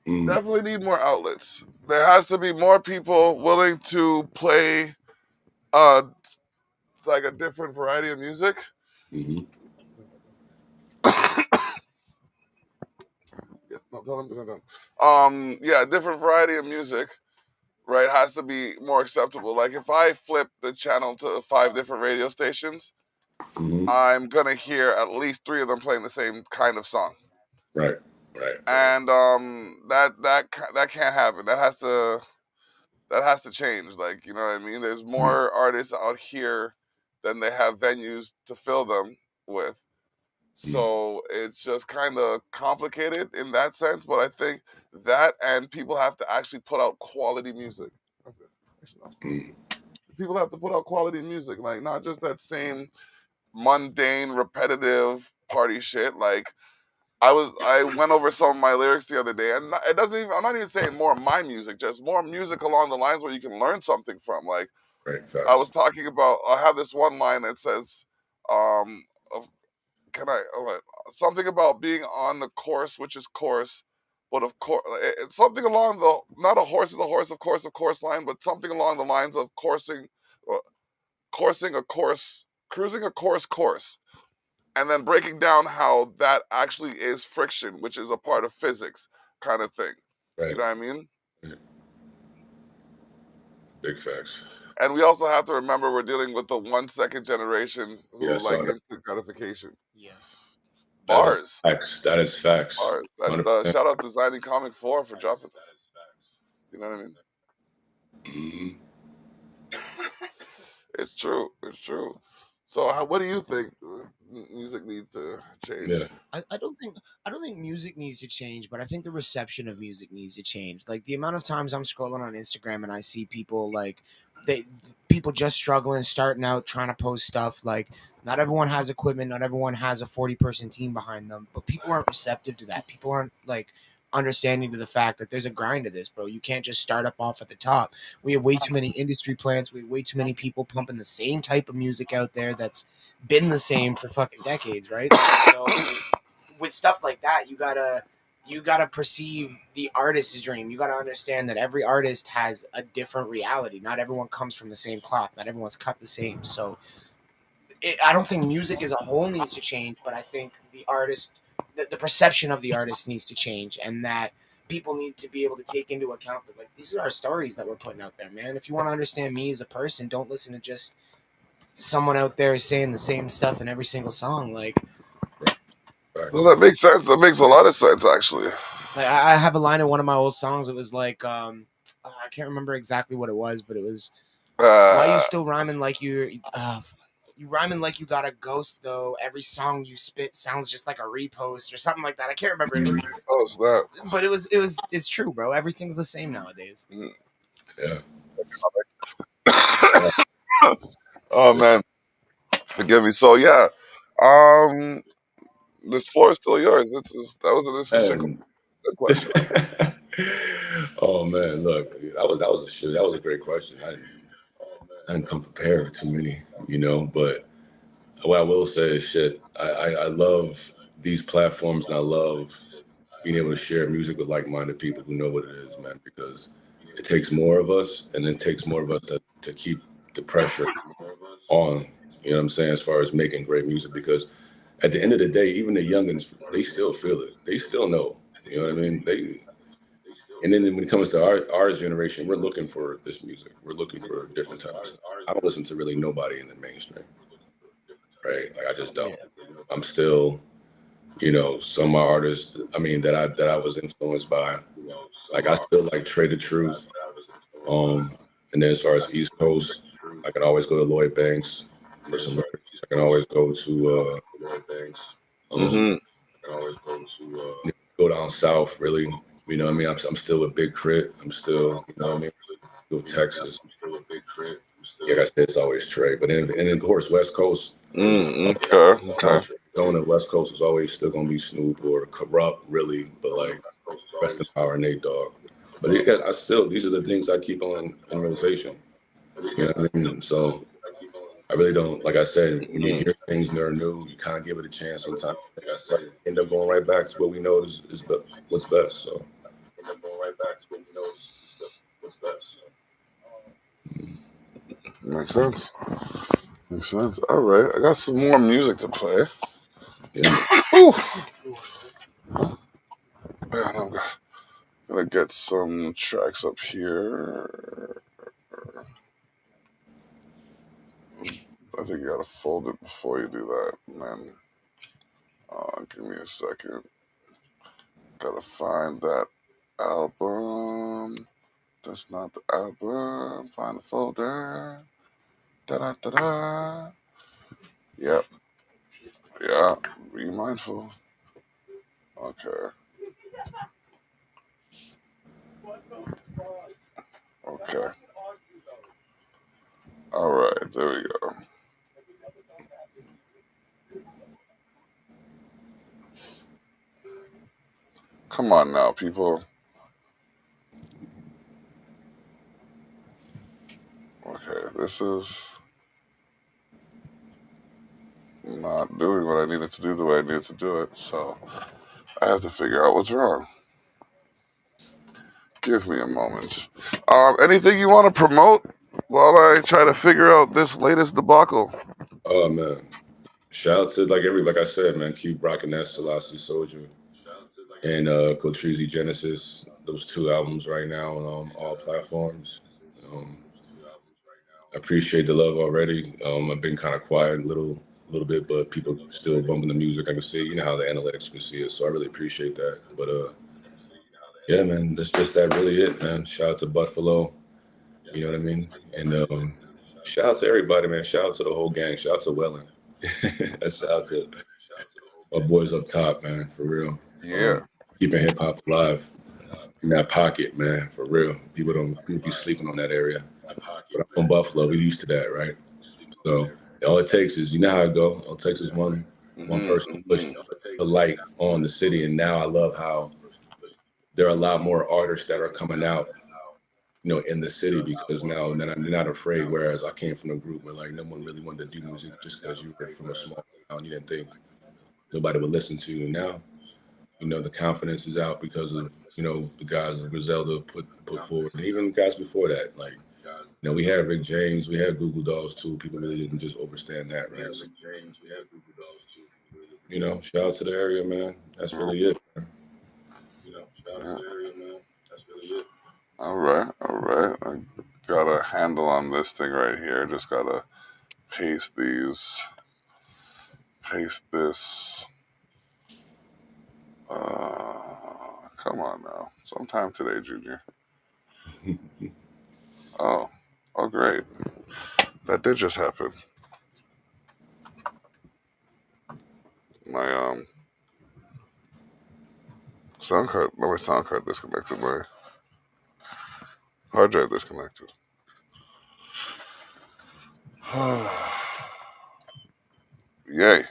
Mm, Definitely need more outlets. There has to be more people willing to play like a different variety of music. mm-hmm, Yeah, no, tell them, tell them. Yeah, different variety of music, right, has to be more acceptable. Like if I flip the channel to 5 different radio stations, mm-hmm. I'm gonna hear at least 3 of them playing the same kind of song, Right, right, right. and that can't happen. That has to change. Like, you know what I mean? There's Mm, more artists out here than they have venues to fill them with. mm, So it's just kind of complicated in that sense. But I think that, and people have to actually put out quality music. Okay. Actually, no. mm. People have to put out quality music, like not just that same mundane, repetitive party shit. Like I went over some of my lyrics the other day, and it doesn't even. I'm not even saying more of my music, just more music along the lines where you can learn something from. Like Right, I was facts. talking about, I have this one line that says, of, "Can I? All right, something about being on the course, which is course, but of course, it's something along the not a horse is a horse, of course line, but something along the lines of uh, coursing a course, cruising a course." And then breaking down how that actually is friction, which is a part of physics, kind of thing. You Right, know what I mean? right. Big facts. And we also have to remember we're dealing with the 1 second generation Yeah, I who like saw that. instant gratification. Yes. That is Bars, facts. That is facts. bars. That 100%. shout out Designing Comic 4 for dropping this. You know what I mean? Hmm. It's true. It's true. So, what do you think music needs to Yeah. change? I don't think music needs to change, but I think the reception of music needs to change. Like the amount of times I'm scrolling on Instagram and I see people like they people just struggling, starting out, trying to post stuff. Like not everyone has equipment, not everyone has a 40-person team behind them, but people aren't receptive to that. People aren't like understanding to the fact that there's a grind to this, bro. You can't just start up off at the top. We have way too many industry plants. We have way too many people pumping the same type of music out there that's been the same for fucking decades, right? Like, so with stuff like that, you gotta perceive the artist's dream. You gotta understand that every artist has a different reality. Not everyone comes from the same cloth. Not everyone's cut the same. So I don't think music as a whole needs to change, but I think the perception of the artist needs to change, and that people need to be able to take into account that like these are our stories that we're putting out there, man. If you want to understand me as a person, don't listen to just someone out there saying the same stuff in every single song. Right. Well, Facts. that makes sense. That makes a lot of sense, actually. I have a line in one of my old songs. It was like, I can't remember exactly what it was, but it was, "Why you Uh, still rhyming like you're?" You rhyming like you got a ghost though. Every song you spit sounds just like a repost or something like that. I can't remember. It was, Oh, snap. but it's true, bro. Everything's the same nowadays. Mm. Yeah. Oh man, forgive me. So yeah, um, this floor is still yours. This is a And good question. oh man, look, that was a shit. That was a great question. I didn't come prepared with too many, but what I will say is shit. I love these platforms, and I love being able to share music with like-minded people who know what it is, man, because it takes more of us, and it takes more of us to keep the pressure on, you know what I'm saying, as far as making great music, because at the end of the day, even the youngins, they still feel it. They still know, you know what I mean? And then when it comes to our generation, we're looking for this music. We're looking for different type of stuff. I don't listen to really nobody in the mainstream, right? Like I just don't. Yeah, I'm still, some of my artists, I mean, that I was influenced by. Like I still like Trade the Truth. Um, and then as far as East Coast, I can always go to Lloyd Banks for some lyrics. I can always go to um, Mm-hmm. go down south. Really, what I mean. I'm still a Big Crit. I'm still, what I mean. Go Texas. Yeah, like I said, it's always Trey. But then, and then of course, West Coast. Okay. Okay. Going to West Coast is always still gonna be Snoop or Corrupt, really. But like Rest in Power and Nate Dogg. But yeah, I still these are the things I keep on in rotation. You know what I mean? So I really don't, like I said, when you Mm. hear things that are new, you kind of give it a chance sometimes. But end up going right back to what we know is what's best. So Makes sense. Makes sense. All right, I got some more music to play. yeah, man. Whew. Man, I'm gonna get some tracks up here. I think you gotta fold it before you do that, man. Give me a second. Gotta find that album. That's not the album. Find the folder. Da da da da. Yep. Yeah. Be mindful. Okay. Okay. All right. There we go. Come on now, people. Okay. This is not doing what I needed to do the way I needed to do it. So I have to figure out what's wrong. Give me a moment. Anything you want to promote while I try to figure out this latest debacle? Oh man, shout out to like I said, man, keep rocking that Selassie Soldier and Cottreezy Genesis. Those two albums right now on all platforms. Um, I appreciate the love already. I've been kind of quiet a little bit, but people still bumping the music. I can see, how the analytics can see it. So I really appreciate that. But yeah, man, that's just that really it, man. Shout out to Buffalo, you know what I mean? And shout out to everybody, man. Shout out to the whole gang. Shout out to Welling. Shout out to my boys up top, man, for real. Yeah. Keeping hip hop alive in that pocket, man, for real. People be sleeping on that area. But I'm from Buffalo. We used to that, right? So all it takes is, you know how it go. All it takes is one Hmm. person to push the light on the city. And now I love how there are a lot more artists that are coming out, in the city, because now then I'm not afraid. Whereas I came from a group where like no one really wanted to do music just because you were from a small town. You didn't think nobody would listen to you. Now, the confidence is out because of, the guys that Griselda put forward, and even guys before that. Like, we had Rick James, we had Google Dolls too. People really didn't just overstand that, right? So, shout out to the area, man. That's really it. Yeah. All right. All right. I got a handle on this thing right here. Just gotta paste these. Paste this. Come on now. Sometime today, Junior. Oh. Oh, great. That did just happen. My sound card. No, my sound card disconnected. My hard drive disconnected. Yay.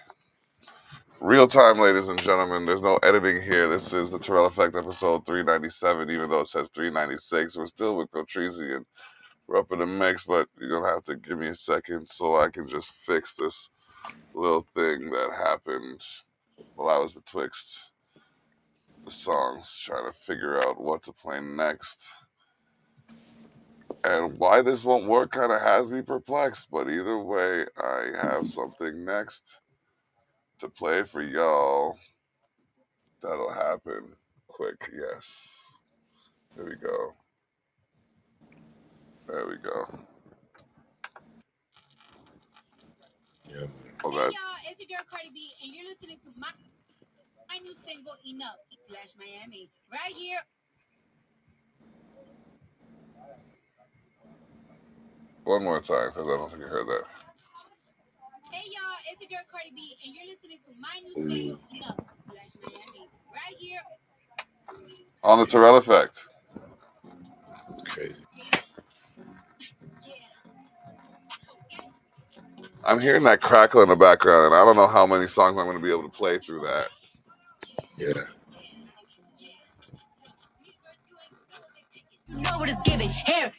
Real time, ladies and gentlemen. There's no editing here. This is the Terrell Effect episode 397, even though it says 396. We're still with Cottreezy and we're up in the mix, but you're going to have to give me a second so I can just fix this little thing that happened while I was betwixt the songs, trying to figure out what to play next. And why this won't work kind of has me perplexed, but either way, I have something next to play for y'all. That'll happen quick, yes. There we go. There we go. Yeah, man. Oh, that. Hey y'all, it's your girl Cardi B, and you're listening to my new single "Enough" slash Miami right here. One more time, because I don't think you heard that. Hey y'all, it's your girl Cardi B, and you're listening to my new Mm, single "Enough" slash Miami right here. On the Terrell Effect. crazy. I'm hearing that crackle in the background, and I don't know how many songs I'm going to be able to play through that. Yeah. You know what it's giving. Here.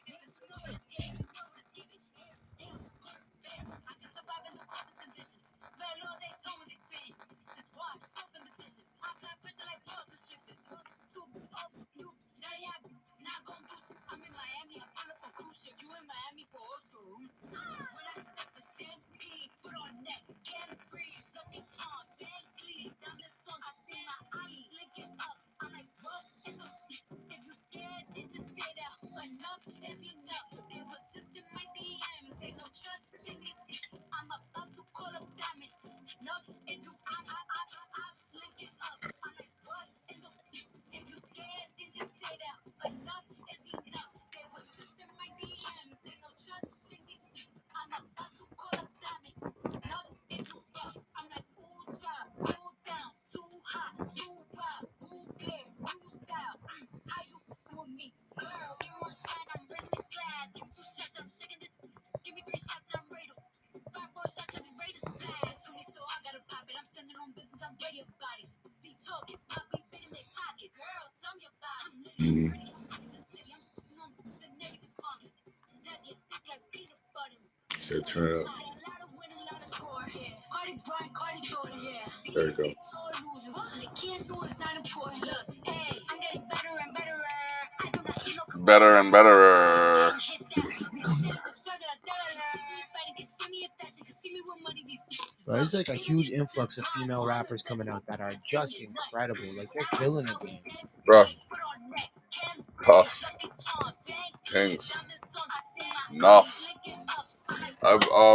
I'm in Miami, I pull up a cruise ship. You in Miami for also room. When I step a stampede, put on neck, can't breathe. Lucky charm, Van Cleef, diamond sun. I see my eyes linking up. I'm like, what? If you scared, then just say that. Enough is enough. It was just in my DMs. Ain't no trust in it. I'm about to call up diamond. Enough if you I'm linking up. I'm like, what? If you scared, then just say that. Enough is enough. They was just in my DMs. Ain't no trust in it. I'm about to call up diamond. Enough if you I'm like, ooh, job, cool down, too hot, too wild, who care, who style. How you with me? Girl, give me one shot, I'm wrist glass. Give me two shots, I'm shaking this. Give me three shots, I'm ready to. 5 more shots, I'm ready to splash. To me, so I gotta pop it. I'm standing on business, I'm ready about it. Be talking, my be big in their pocket. Girl, tell me about it. I'm living Mm, pretty, I'm in the city. I'm putting on the navy department. That get thick like peanut butter. said turn up. A lot of winning, a lot of score here. Cardi Bryant, Cardi Jordan here. There you go. All losers, what they can't do is not important. Look, hey, I'm getting better and better. I do not see no Better and better. hit that. Who said it was struggle? I tell her. Fighting can see me in fashion, can see me with money. These Bro, there's like a huge influx of female rappers coming out that are just incredible. Like they're killing the game. Bro. Tough. Kings. Enough.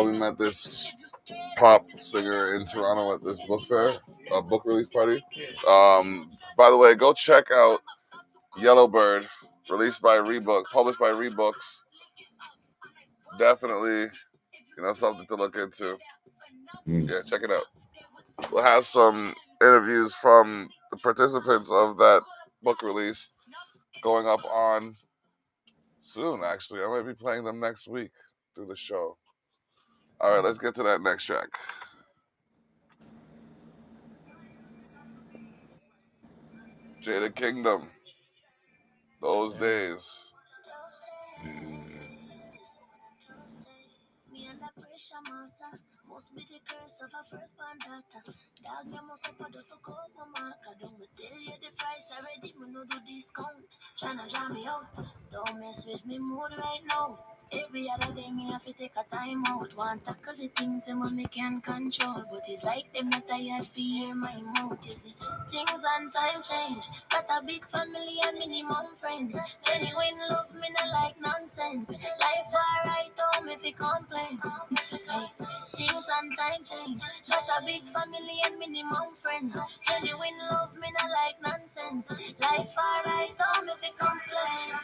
We met this pop singer in Toronto at this book fair, book release party. By the way, go check out Yellowbird, released by Reebok, published by Reebooks. Definitely, something to look into. Mm. Yeah, check it out. We'll have some interviews from the participants of that book release going up on soon, actually. I might be playing them next week through the show. All right, let's get to that next track. Jada Kingdom. Those days. Me under pressure, massa. Must be the curse of a first born daughter. Dog, me must have a so cold, my marker. Don't me tell you the price already, me no do discount. Tryna draw me out. Don't mess with me mood right now. Every other day me have to take a time out. Want tackle the things them me can control. But it's like them not tired to hear my mouth. You see, things and time change. Got a big family and minimum friends. Genuine love me not like nonsense. Life alright, don't me fi complain. Hey, things and time change. Got a big family and minimum friends. Genuine love me not like nonsense. Life alright, don't me fi complain.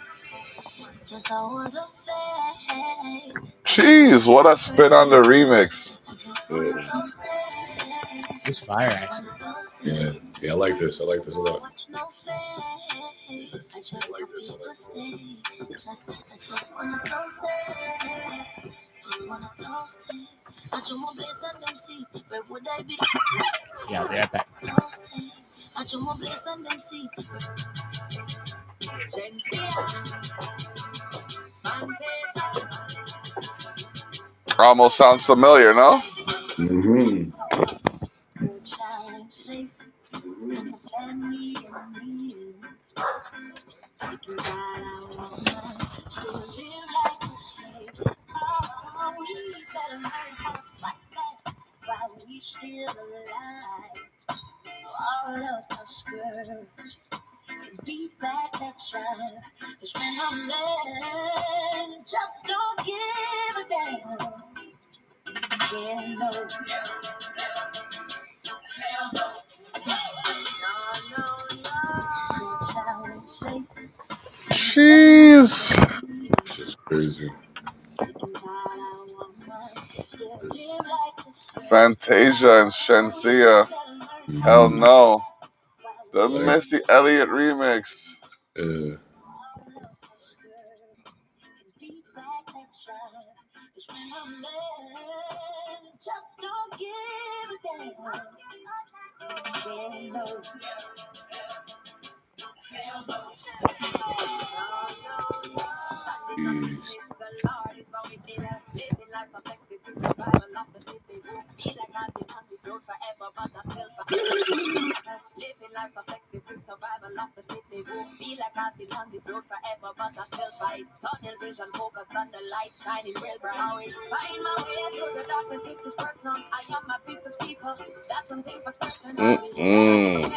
Just hold the faith. Jeez, what a spin on the remix. I just Yeah. wanna go stay. This fire actually. Yeah, I like this. I like this a lot. Yeah, I'll be right back. Almost sounds familiar, no? Mm-hmm. Jeez. Shit's crazy. Fantasia and Shensia. Hell Mm-hmm. no. The Like, Missy Elliott remix. uh, jeez. Mm-mm.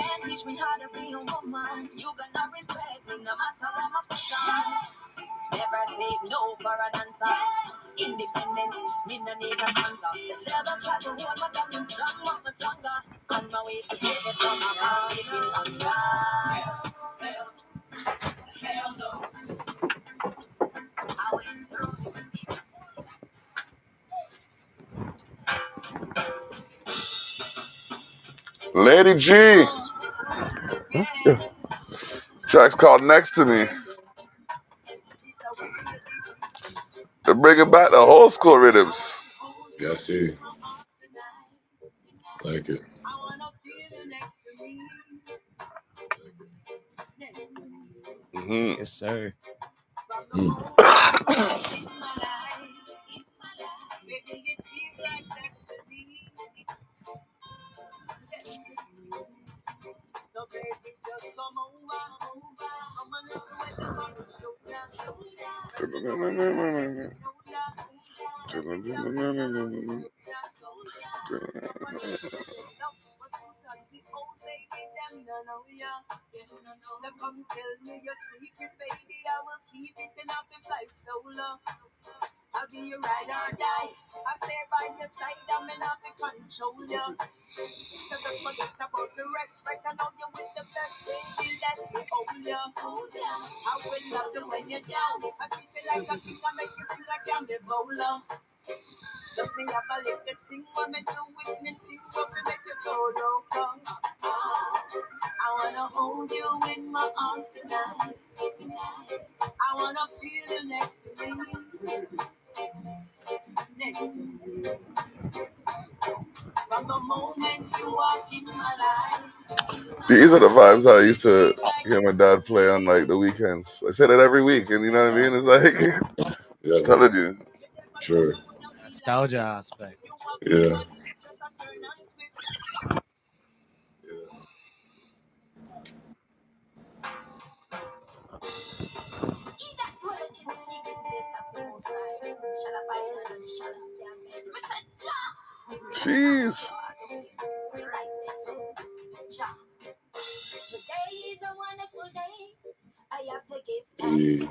Lady G. Track's called Next to Me. They're bringing back the whole school rhythms. Yeah, I see. Like it. Mm-hmm. Yes, sir. Mm. These are the vibes I used to hear my dad play on like the weekends. I say that every week, and you know what I mean? It's like Yeah, telling you. sure. Nostalgia aspect. Yeah. Jeez. Yeah.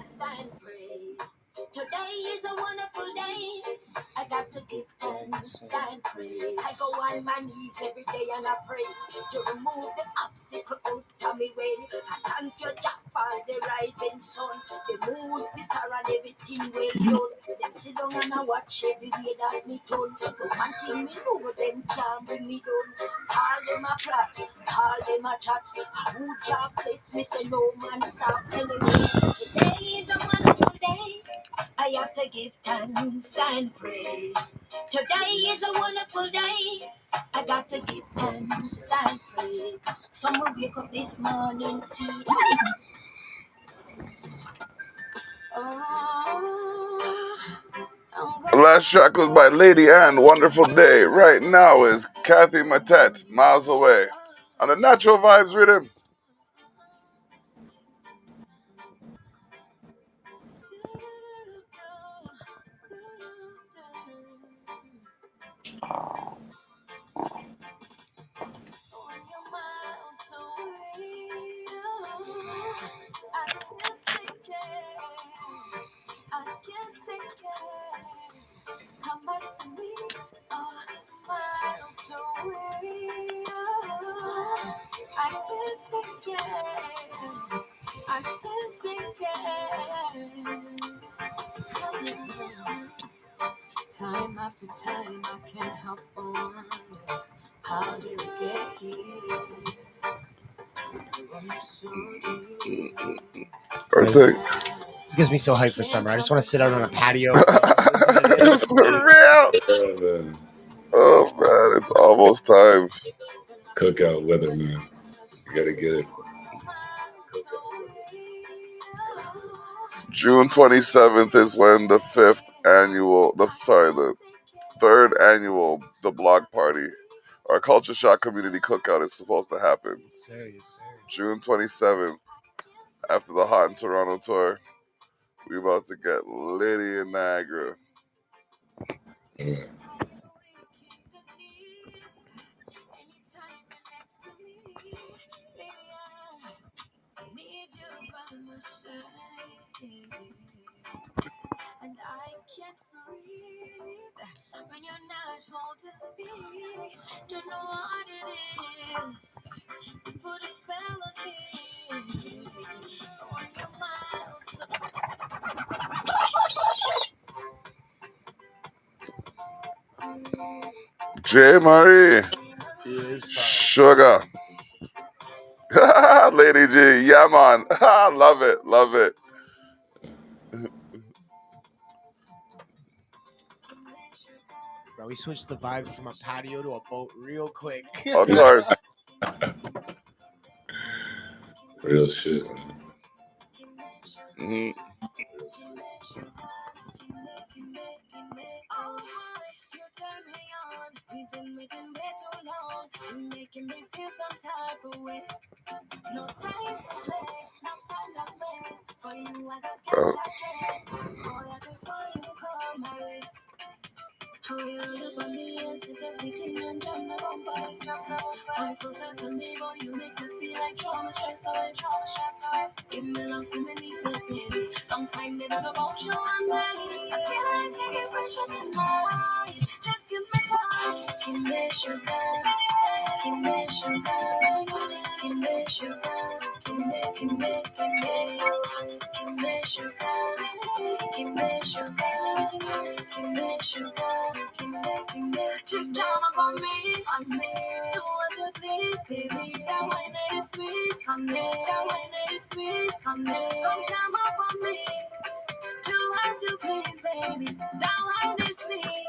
sir. and pray. I go on my knees every day and I pray to remove the obstacle out of me way. I thank you, Jah, for the rising sun, the moon, the star, and everything well done. Them sit down and I watch every way that me turn. But one thing me know, them can't bring me down. All them a plot, all them a chat. Who Jah bless me, so no man stop. Anyway, today is a wonderful day. I have to give thanks and praise. Today is a wonderful day. I got to give thanks and praise. Someone wake up this morning, see. Oh, The last track was by Lady Ann, Wonderful Day. Right now is Kathy Matette, Miles Away, on the Natural Vibes rhythm. I can't take it. Come back to me, miles away. I can't take it. I can't take it. Time after time, I can't help but wonder, how did we get here? I'm so deep. I think. This gets me so hyped for summer. I just want to sit out on a patio and listen to this. For real? Yeah, man. Oh man, it's almost time. Cookout weather, man. You gotta get it. June 27th is when the third annual The Block Party, our Culture Shock Community Cookout, is supposed to happen. Yes, sir. Yes, sir. June 27th, after the Hot in Toronto tour, we about to get litty in Niagara. Yeah. And I can't breathe when you're not holding me. Don't know what it is. You put a spell on me. On your J. Marie, It's fine. Sugar. Lady G, yeah man. Love it, love it. Bro, we switched the vibes from a patio to a boat real quick. Of course. Real shit, man. Mhm. Making me feel some type of way. No time to play, no time to waste. For you, I got catch a case. Boy, I just want you to come my way. How you look on me and sit everything and jump the bumper, jump the bumper. Come closer to me, boy, you make me feel like trauma, stress away, trauma, stress away. Give me love, see me need that baby. Long time they don't about you, I'm ready. I feel like taking pressure tonight. Just give me time. Give me sugar, give me sugar, give me sugar, give me, give me, give me, give me sugar, give me sugar, give me sugar. Just down upon me, on me. Do as you please, baby. That wine is sweet, on me. That wine is sweet, on me. Come jam up on me. Do as you please, baby. That wine is sweet.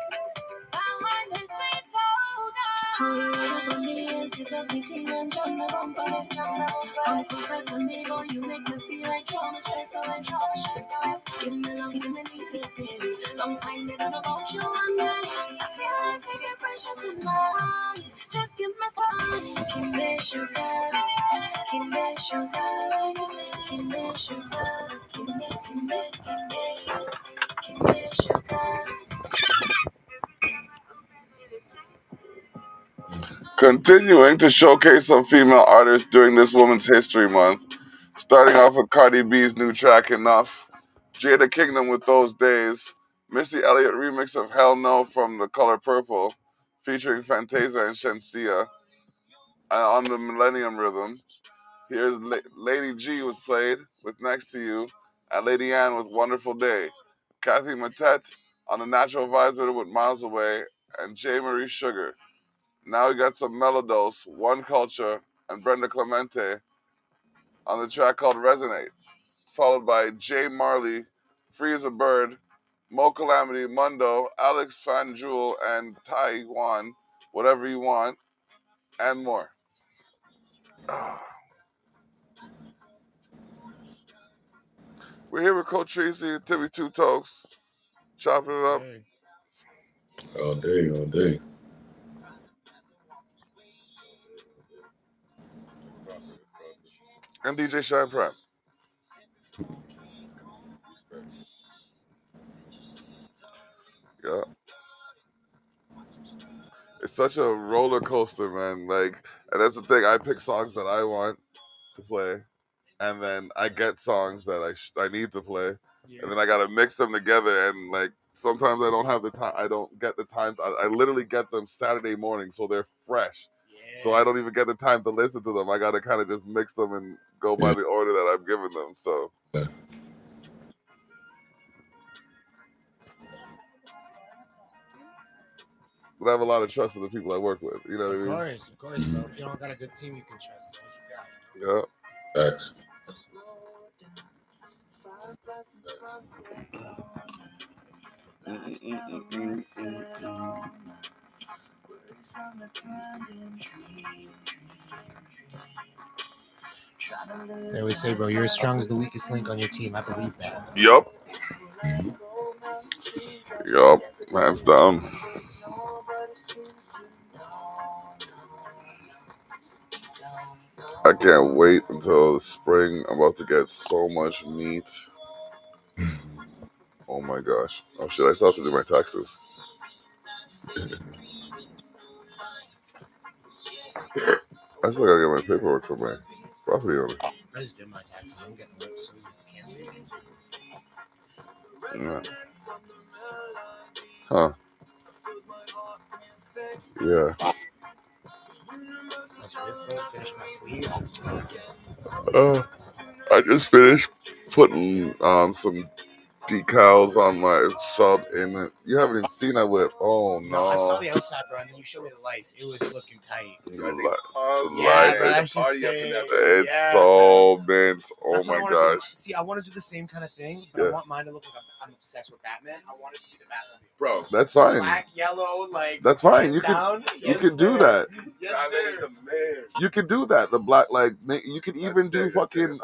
That wine is sweet, go down. How you look on me and sit up beating and jump the bumper, jump the bumper. Come closer to me, boy, you make me feel like trauma, stress away, trauma, stress away. Give me love, see me need it, baby. Long time they don't know about you, I'm ready. I feel like taking pressure tonight. Just give me some. Give me sugar, give me sugar, give me sugar, give me, give me, give me sugar. Continuing to showcase some female artists during this Women's History Month. Starting off with Cardi B's new track, Enough. Jada Kingdom with Those Days. Missy Elliott remix of Hell No from The Color Purple, featuring Fantasia and Shensia, on the Millennium Rhythm. Here's Lady G was played with Next to You, and Lady Ann with Wonderful Day. Kathy Matette on the Natural Vibes Rhythm with Miles Away, and J. Marie Sugar. Now we got some Melodose, One Culture, and Brenda Clemente on the track called Resonate, followed by Jay Marley, Free as a Bird, Mo Calamity, Mundo, Alex Fanjul, and Taiwan, Whatever You Want, and more. We're here with Cottreezy and Timmy Two Tokes, chopping it up. All day, all day. And DJ Shine Prime. Yeah. It's such a roller coaster, man. Like, and that's the thing. I pick songs that I want to play, and then I get songs that I need to play, and then I gotta mix them together. And like sometimes I don't have the time. I don't get the time. I literally get them Saturday morning, so they're fresh. So I don't even get the time to listen to them. I gotta kind of just mix them and go by the order that I'm giving them. So. Yeah. But I have a lot of trust in the people I work with. You know what I mean? Of course, bro. If you don't got a good team, you can trust. That's what you got. Yeah. Facts. They always say, bro, you're as strong as the weakest link on your team. I believe that. Yup. Mm-hmm. Yup. Hands down. I can't wait until the spring. I'm about to get so much meat. Oh my gosh. Oh shit, I still have to do my taxes. I still gotta get my paperwork for my property owner. I just did my taxes. I'm getting whipped, so I can't wait. Yeah. Huh. Yeah. That's with, bro. Finish my sleeve. I just finished putting some decals on my sub in it. You haven't even seen that whip. Oh no. No, I saw the outside, bro, and then you showed me the lights. It was looking tight. The Yeah, light bro. I is should say. it's Yeah, so mint. Oh that's what I my want to do. gosh. See, I want to do the same kind of thing, but Yeah. I want mine to look like I'm obsessed with Batman. I want it to be the Batman. Bro, that's fine. Black, yellow, like that's fine. You down. can Yes, you can do that. Yes, sir. You can do that. The black like you can even do fucking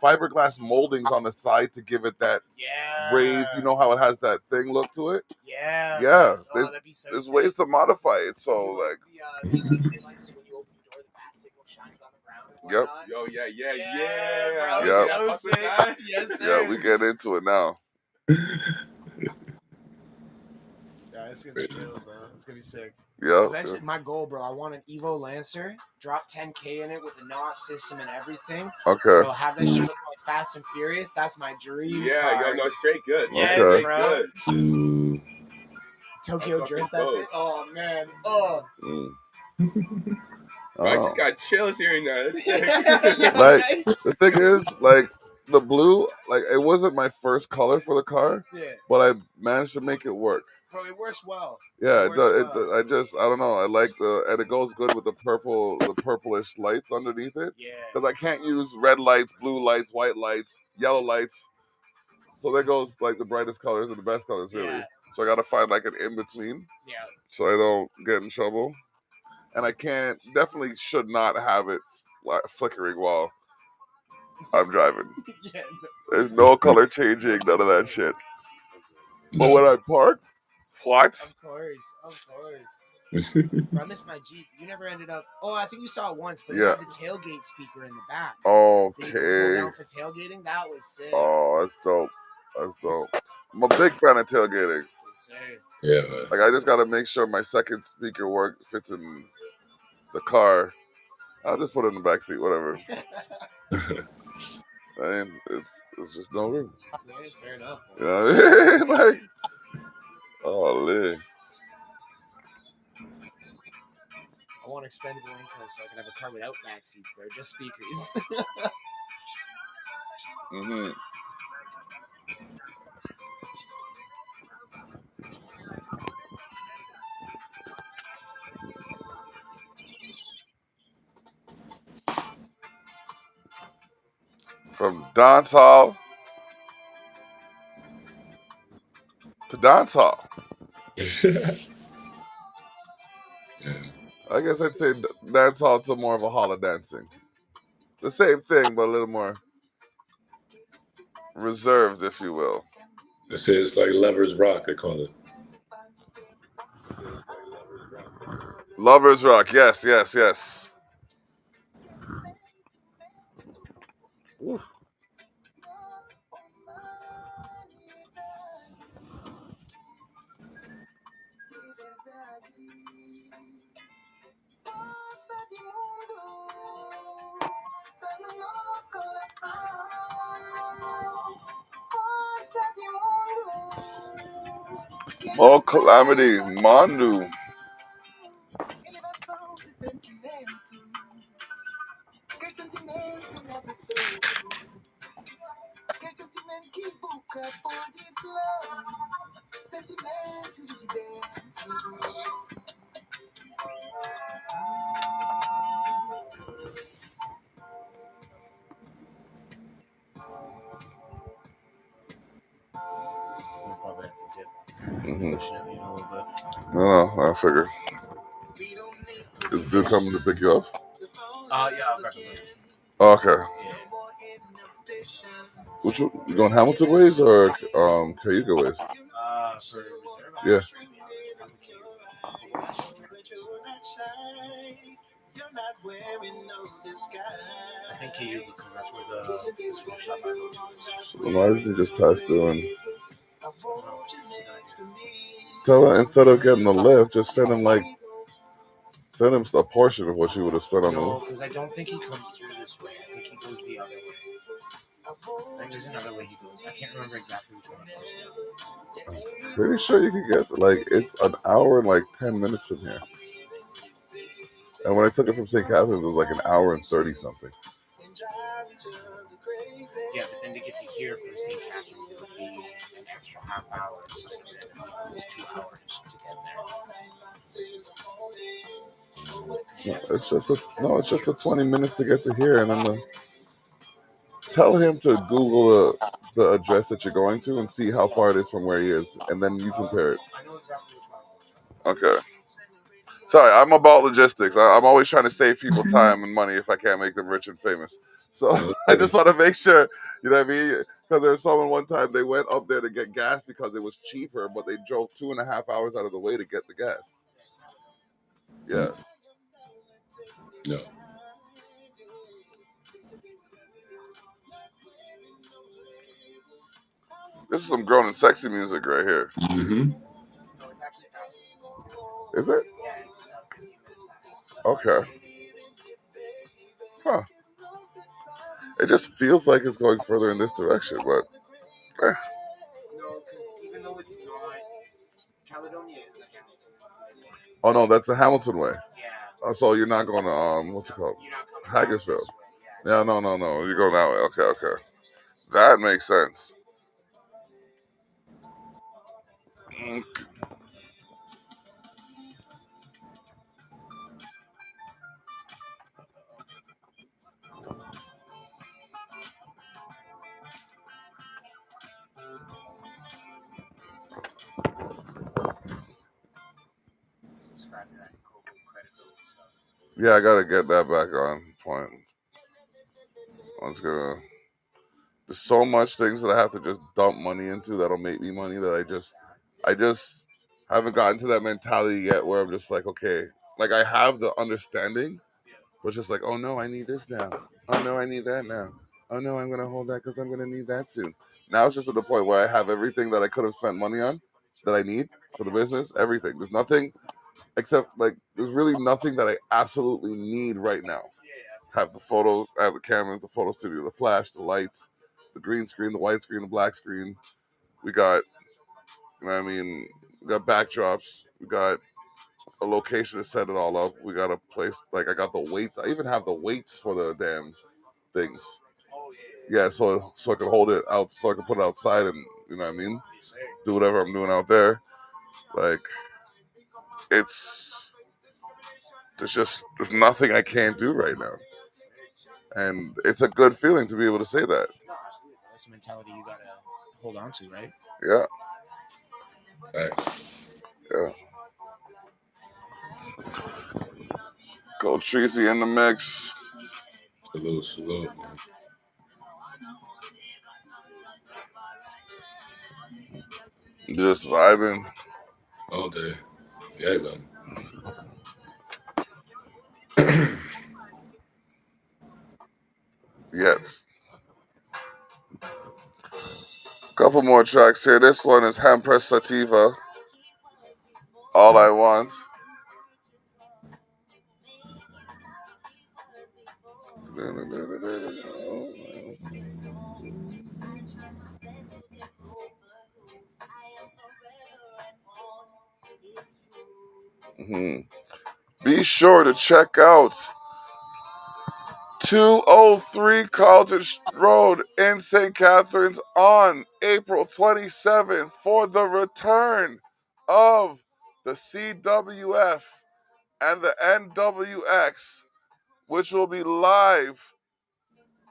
fiberglass moldings on the side to give it that raised. You know how it has that thing look to it. Yeah. Yeah. Oh, that'd be so There's sick. ways to modify it. So Do like the interior lights when you open the door, the bat signal shines on the ground. And Yep. whatnot. Yo, yeah. Bro, Yep. it's so sick. Yes, sir. Yeah, we get into it now. Yeah, it's gonna be ill, bro. It's gonna be sick. Yeah. Eventually, my goal, bro, I want an Evo Lancer, drop 10K in it with a NOS system and everything. Okay. Bro, have that shit look like Fast and Furious. That's my dream. Yeah, car. yo, no, straight good. Yes, Okay. bro. Mm. Tokyo Drift, that bit. Oh man. Oh. I just got chills hearing that. Like the thing is, like the blue, like it wasn't my first color for the car, but I managed to make it work. Bro, it works well. Yeah, it does. I don't know. I like and it goes good with the purplish lights underneath it. Yeah. Because I can't use red lights, blue lights, white lights, yellow lights. So there goes like the brightest colors and the best colors, really. Yeah. So I gotta find like an in between. Yeah. So I don't get in trouble. And I definitely should not have it flickering while I'm driving. Yeah. There's no color changing, none of that shit. But No. when I parked, what? Of course. Bro, I missed my Jeep. You never ended up. Oh, I think you saw it once, but you had the tailgate speaker in the back. That you could pull Okay. down for tailgating. That was sick. Oh, that's dope. That's dope. I'm a big fan of tailgating. Yes, sir. Yeah, man. Like I just gotta make sure my second speaker fits in the car. I'll just put it in the back seat, whatever. I mean, it's just no room. Yeah, fair enough. You know what I mean? Like Holy. I want expendable income so I can have a car without back seats, bro. Just speakers. Mm-hmm. From dance hall to dance hall. Yeah. I guess I'd say dance hall to more of a hall of dancing. The same thing, but a little more reserved, if you will. They say it's like lovers rock. They call it. Lovers rock. Yes, yes, yes. Ooh. Oh, calamity, Mandu. We'll probably have to dip, Mm-hmm. unfortunately, in a little bit. No, I figured. Is dude coming to pick you up? Yeah, I'll grab it. Oh, okay. Yeah. Which you going Hamilton ways or Cayuga ways? For reserve, Yeah. I think KU because that's where the smoke shop I go to. So why doesn't he just pass through and tell him instead of getting the lift, just send him a portion of what you would have spent on the No, lift. because I don't think he comes through this way. I think he goes the other way. I think there's another way he goes. I can't remember exactly which one he goes to. Pretty sure you could get it's an hour and 10 minutes from here. And when I took it from St. Catharines, it was like an hour and 30 something. Yeah, but then to get to here from St. Catharines, it would be an extra half hour. So it was 2 hours to get No, it's just the 20 minutes to get to here, and then tell him to Google the address that you're going to and see how far it is from where he is, and then you compare it. I know exactly which one. Okay. Sorry, I'm about logistics. I'm always trying to save people time and money if I can't make them rich and famous. So I just want to make sure, you know what I mean? Because there's someone one time they went up there to get gas because it was cheaper, but they drove 2.5 hours out of the way to get the gas. Yeah. No. This is some grown and sexy music right here. Mm-hmm. Is it? Okay. Huh. It just feels like it's going further in this direction, but No, because even though it's not, Caledonia is like Hamilton. oh no, that's the Hamilton way. Yeah. So you're not going to what's it called? Hagersville. Yeah, no. You're going that way. Okay. That makes sense. Yeah, I gotta get that back on point. There's so much things that I have to just dump money into that'll make me money that I just haven't gotten to that mentality yet where I'm just like, okay, like I have the understanding, but just like, oh no, I need this now. Oh no, I need that now. Oh no, I'm gonna hold that because I'm gonna need that soon. Now it's just at the point where I have everything that I could have spent money on that I need for the business. Everything. There's nothing except there's really nothing that I absolutely need right now. Have the photos, I have the cameras, the photo studio, the flash, the lights, the green screen, the white screen, the black screen. We got, you know what I mean, We got backdrops. We got a location to set it all up. We got a place, like, I got the weights. I even have the weights for the damn things. Yeah, so I can hold it out, so I can put it outside, and you know what I mean, do whatever I'm doing out there. Like, there's nothing I can't do right now, and it's a good feeling to be able to say that. No, absolutely. That's a mentality you gotta hold on to, right? Yeah, Facts. yeah. Cottreezy in the mix. Salute, salute, man. Just vibing. All day. Yeah, man. Yes. Couple more tracks here. This one is Hampress Sativa. All I Want. Mhm. Be sure to check out 203 Carlton Road in St. Catharines on April 27th for the return of the CWF and the NWX, which will be live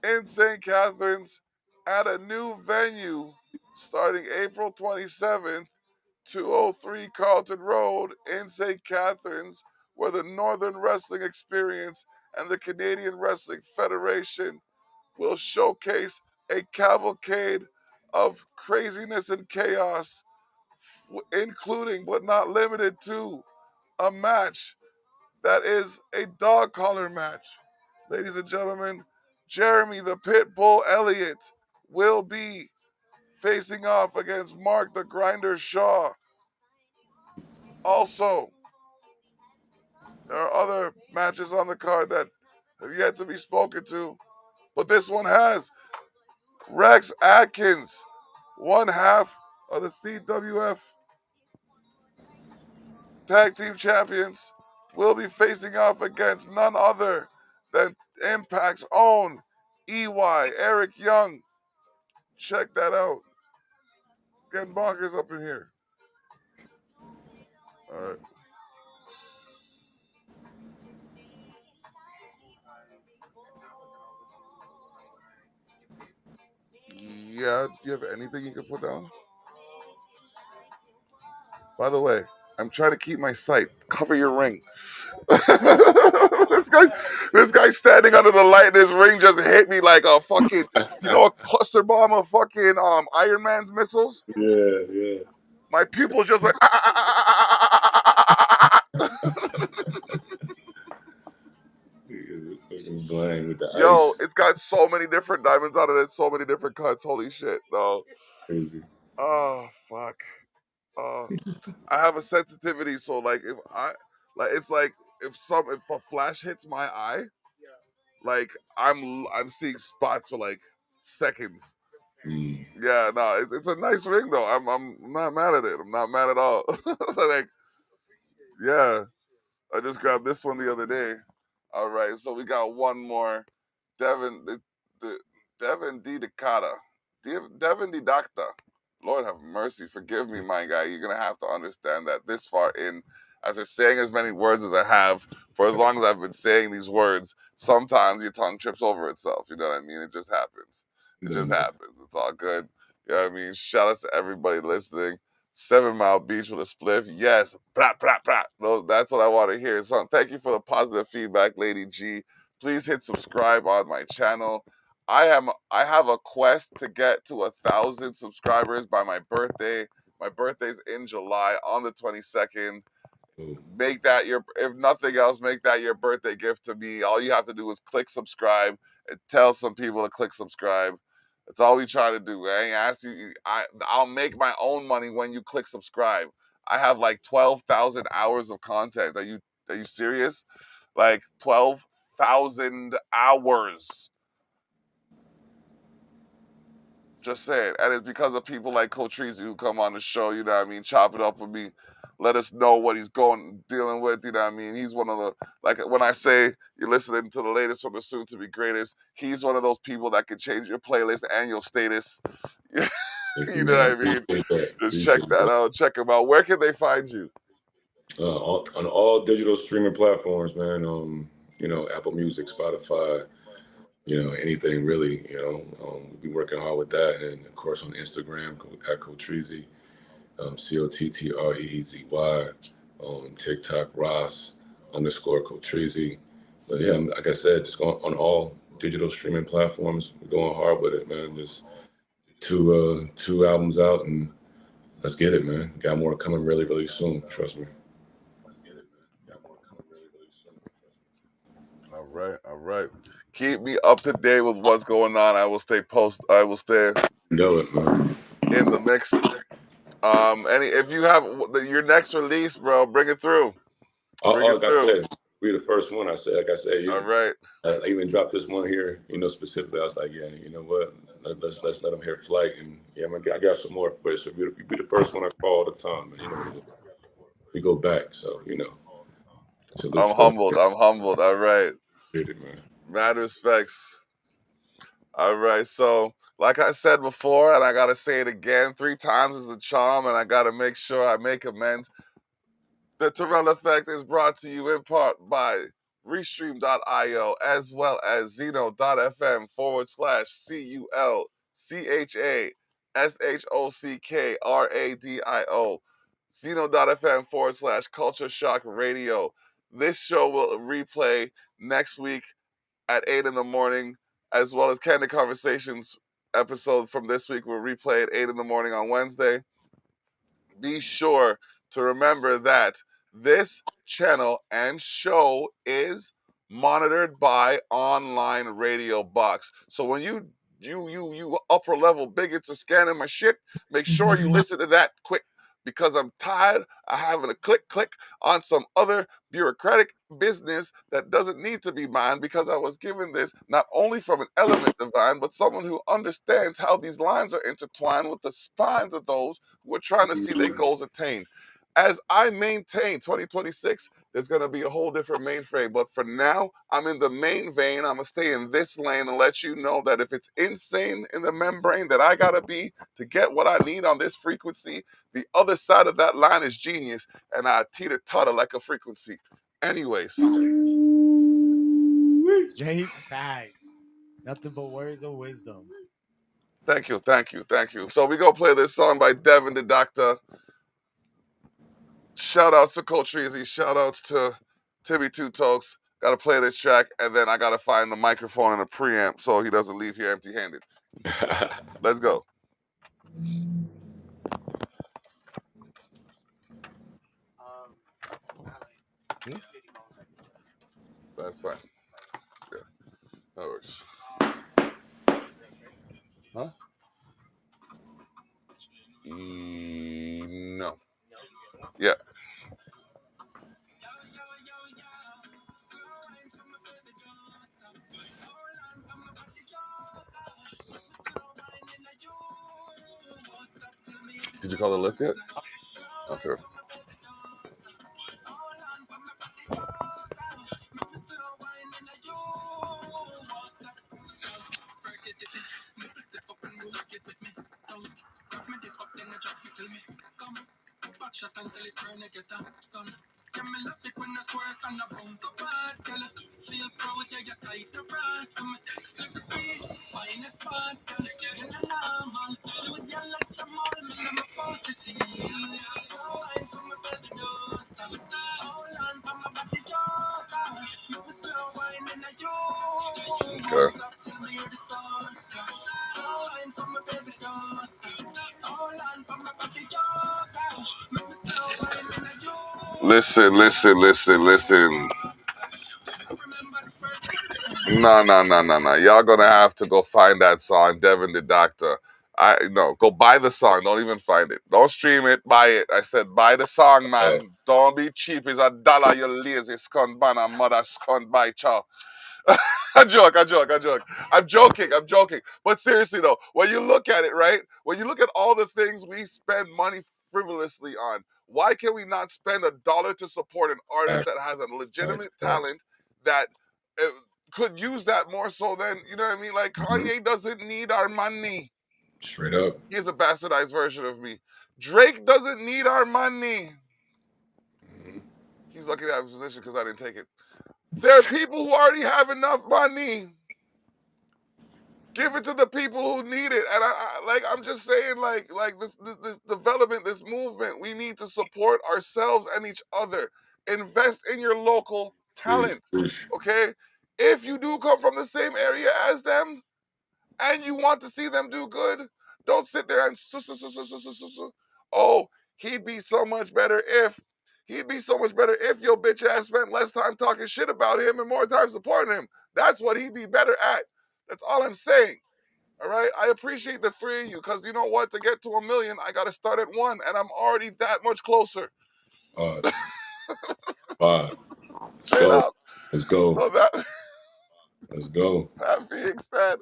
in St. Catharines at a new venue starting April 27th, 203 Carlton Road in St. Catharines, where the Northern Wrestling Experience and the Canadian Wrestling Federation will showcase a cavalcade of craziness and chaos, including but not limited to a match that is a dog collar match. Ladies and gentlemen, Jeremy the Pitbull Elliott will be facing off against Mark the Grinder Shaw. Also, there are other matches on the card that have yet to be spoken to, but this one has. Rex Atkins, one half of the CWF Tag Team Champions, will be facing off against none other than Impact's own EY, Eric Young. Check that out. It's getting bonkers up in here. All right. Yeah, do you have anything you can put down? By the way, I'm trying to keep my sight. Cover your ring. this guy, this guy standing under the light. This ring just hit me like a fucking, a cluster bomb of fucking Iron Man's missiles. Yeah, yeah. My pupils just like. Fucking blank with the Yo, ice. it's got so many different diamonds on it. So many different cuts. Holy shit, no. Crazy. Oh fuck. I have a sensitivity, so like it's like if a flash hits my eye, like I'm seeing spots for like seconds. Mm. Yeah, no, it's a nice ring though. I'm not mad at it. I'm not mad at all. Like, yeah, I just grabbed this one the other day. All right, so we got one more. Devin, the Devin D. Dakota. Devin D. Doctor. Lord have mercy. Forgive me, my guy. You're going to have to understand that this far in, as I'm saying as many words as I have, for as long as I've been saying these words, sometimes your tongue trips over itself. You know what I mean? It just happens. It just No. happens. It's all good. You know what I mean? Shout out to everybody listening. 7 Mile Beach with a spliff. Yes. Blah, blah, blah. That's what I want to hear. So thank you for the positive feedback, Lady G. Please hit subscribe on my channel. I have a quest to get to 1,000 subscribers by my birthday. My birthday's in July on the 22nd. Oh. Make that if nothing else, make that your birthday gift to me. All you have to do is click subscribe and tell some people to click subscribe. That's all we try to do. I ain't ask you. I'll make my own money when you click subscribe. I have like 12,000 hours of content. Are you serious? Like 12,000 hours. Just saying. And it's because of people like Cottreezy who come on the show, you know what I mean, chop it up with me, let us know what he's dealing with, you know what I mean. He's one of the, like when I say you're listening to the latest from the soon to be greatest, he's one of those people that can change your playlist and your status. Thank you, You know man. what I mean? Appreciate that. Just check Appreciate that that. out. Check him out. Where can they find you? On all digital streaming platforms, man. Apple Music, Spotify, anything really. We be working hard with that, and of course on Instagram at Cottreezy, Cottreezy, TikTok Ross _Cottreezy. But yeah, like I said, just going on all digital streaming platforms. We're going hard with it, man. Just two albums out, and let's get it, man. Got more coming really, really soon. Trust me. All right, all right. Keep me up to date with what's going on. I will stay Know it, man. in the mix. Any if you have your next release, bro, bring it through. Bring it Like I through. said, we the first one. Like I said, All right. I even dropped this one here. Specifically, I was like, yeah, you know what? Let's let them hear Flight, and yeah, man, I got some more for you. So you be the first one I call all the time, and we go back. So salute I'm to that. humbled. I'm humbled. All right. Appreciate it, man. Mad respects. All right. So, like I said before, and I gotta say it again, 3 times is a charm, and I gotta make sure I make amends. The Terrell Effect is brought to you in part by Restream.io as well as Zeno.fm/CULCHASHOCKRADIO. Zeno.fm/Culture Shock Radio. This show will replay next week at 8 in the morning, as well as Candid Conversations episode from this week will replay at 8 in the morning on Wednesday. Be sure to remember that this channel and show is monitored by online radio box. So when you upper level bigots are scanning my shit, make sure you listen to that quick, because I'm tired of having to click on some other bureaucratic business that doesn't need to be mine, because I was given this not only from an element divine, but someone who understands how these lines are intertwined with the spines of those who are trying to see their goals attained. As I maintain 2026, there's going to be a whole different mainframe. But for now, I'm in the main vein. I'm going to stay in this lane and let you know that if it's insane in the membrane that I got to be to get what I need on this frequency, the other side of that line is genius, and I teeter-totter like a frequency. Anyways. Straight facts. Nothing but words of wisdom. Thank you, thank you, thank you. So we go play this song by Devin the Doctor. Shout outs to Cottreezy. Shout outs to Timmy Two Tokes. Gotta play this track, and then I gotta find the microphone and a preamp so he doesn't leave here empty handed. Let's go. That's fine. Yeah, that works. Huh? No. Yeah. Did you call the lift yet? Okay. Backshot until it turn get a sun. Yeah, me love it when I twerk and I bump up hard, girl. Feel proud, yeah, you tight to brass. I'm a text every day, find a spot, girl. You're not normal, use your lust to maul me, I'm a positive. So I'm from a baby dust. Hold on, from my body joker. Make me slow wine in a you. Okay. Stop till me hear the sun. So I'm from a baby dust. Hold on, from my body joker. Make me slow wine in a you. Listen. No. Y'all gonna have to go find that song, Devin the Doctor. Go buy the song. Don't even find it. Don't stream it. Buy it. I said buy the song, man. Don't be cheap. It's $1. You lazy scunt man and mother scunt by chow. I joke. I'm joking. But seriously though, when you look at it, right? When you look at all the things we spend money frivolously on, why can we not spend $1 to support an artist that has a legitimate talent that uh, could use that more so than, you know what I mean? Like Kanye doesn't need our money. Straight up. He is a bastardized version of me. Drake doesn't need our money. He's lucky to have a position because I didn't take it. There are people who already have enough money. Give it to the people who need it. And I'm just saying, like this development, this movement, we need to support ourselves and each other. Invest in your local talent. Okay? If you do come from the same area as them and you want to see them do good, don't sit there and oh, he'd be so much better if your bitch ass spent less time talking shit about him and more time supporting him. That's what he'd be better at. That's all I'm saying. All right, I appreciate the three of you because you know what? To get to 1 million, I got to start at 1, and I'm already that much closer. Let's Straight go. up. Let's go. So Let's go. that being said,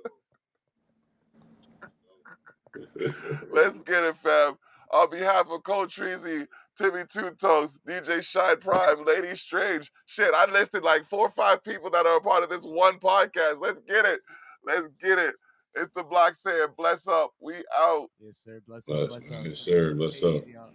let's get it, fam. On behalf of Cottreezy, Timmy Two Toes, DJ Shine Prime, Lady Strange. Shit, I listed like 4 or 5 people that are a part of this one podcast. Let's get it. Let's get it. It's the Block saying, bless up. We out. Yes, sir. Bless up. Bless up. Yes, sir. Bless Take it up. easy, y'all.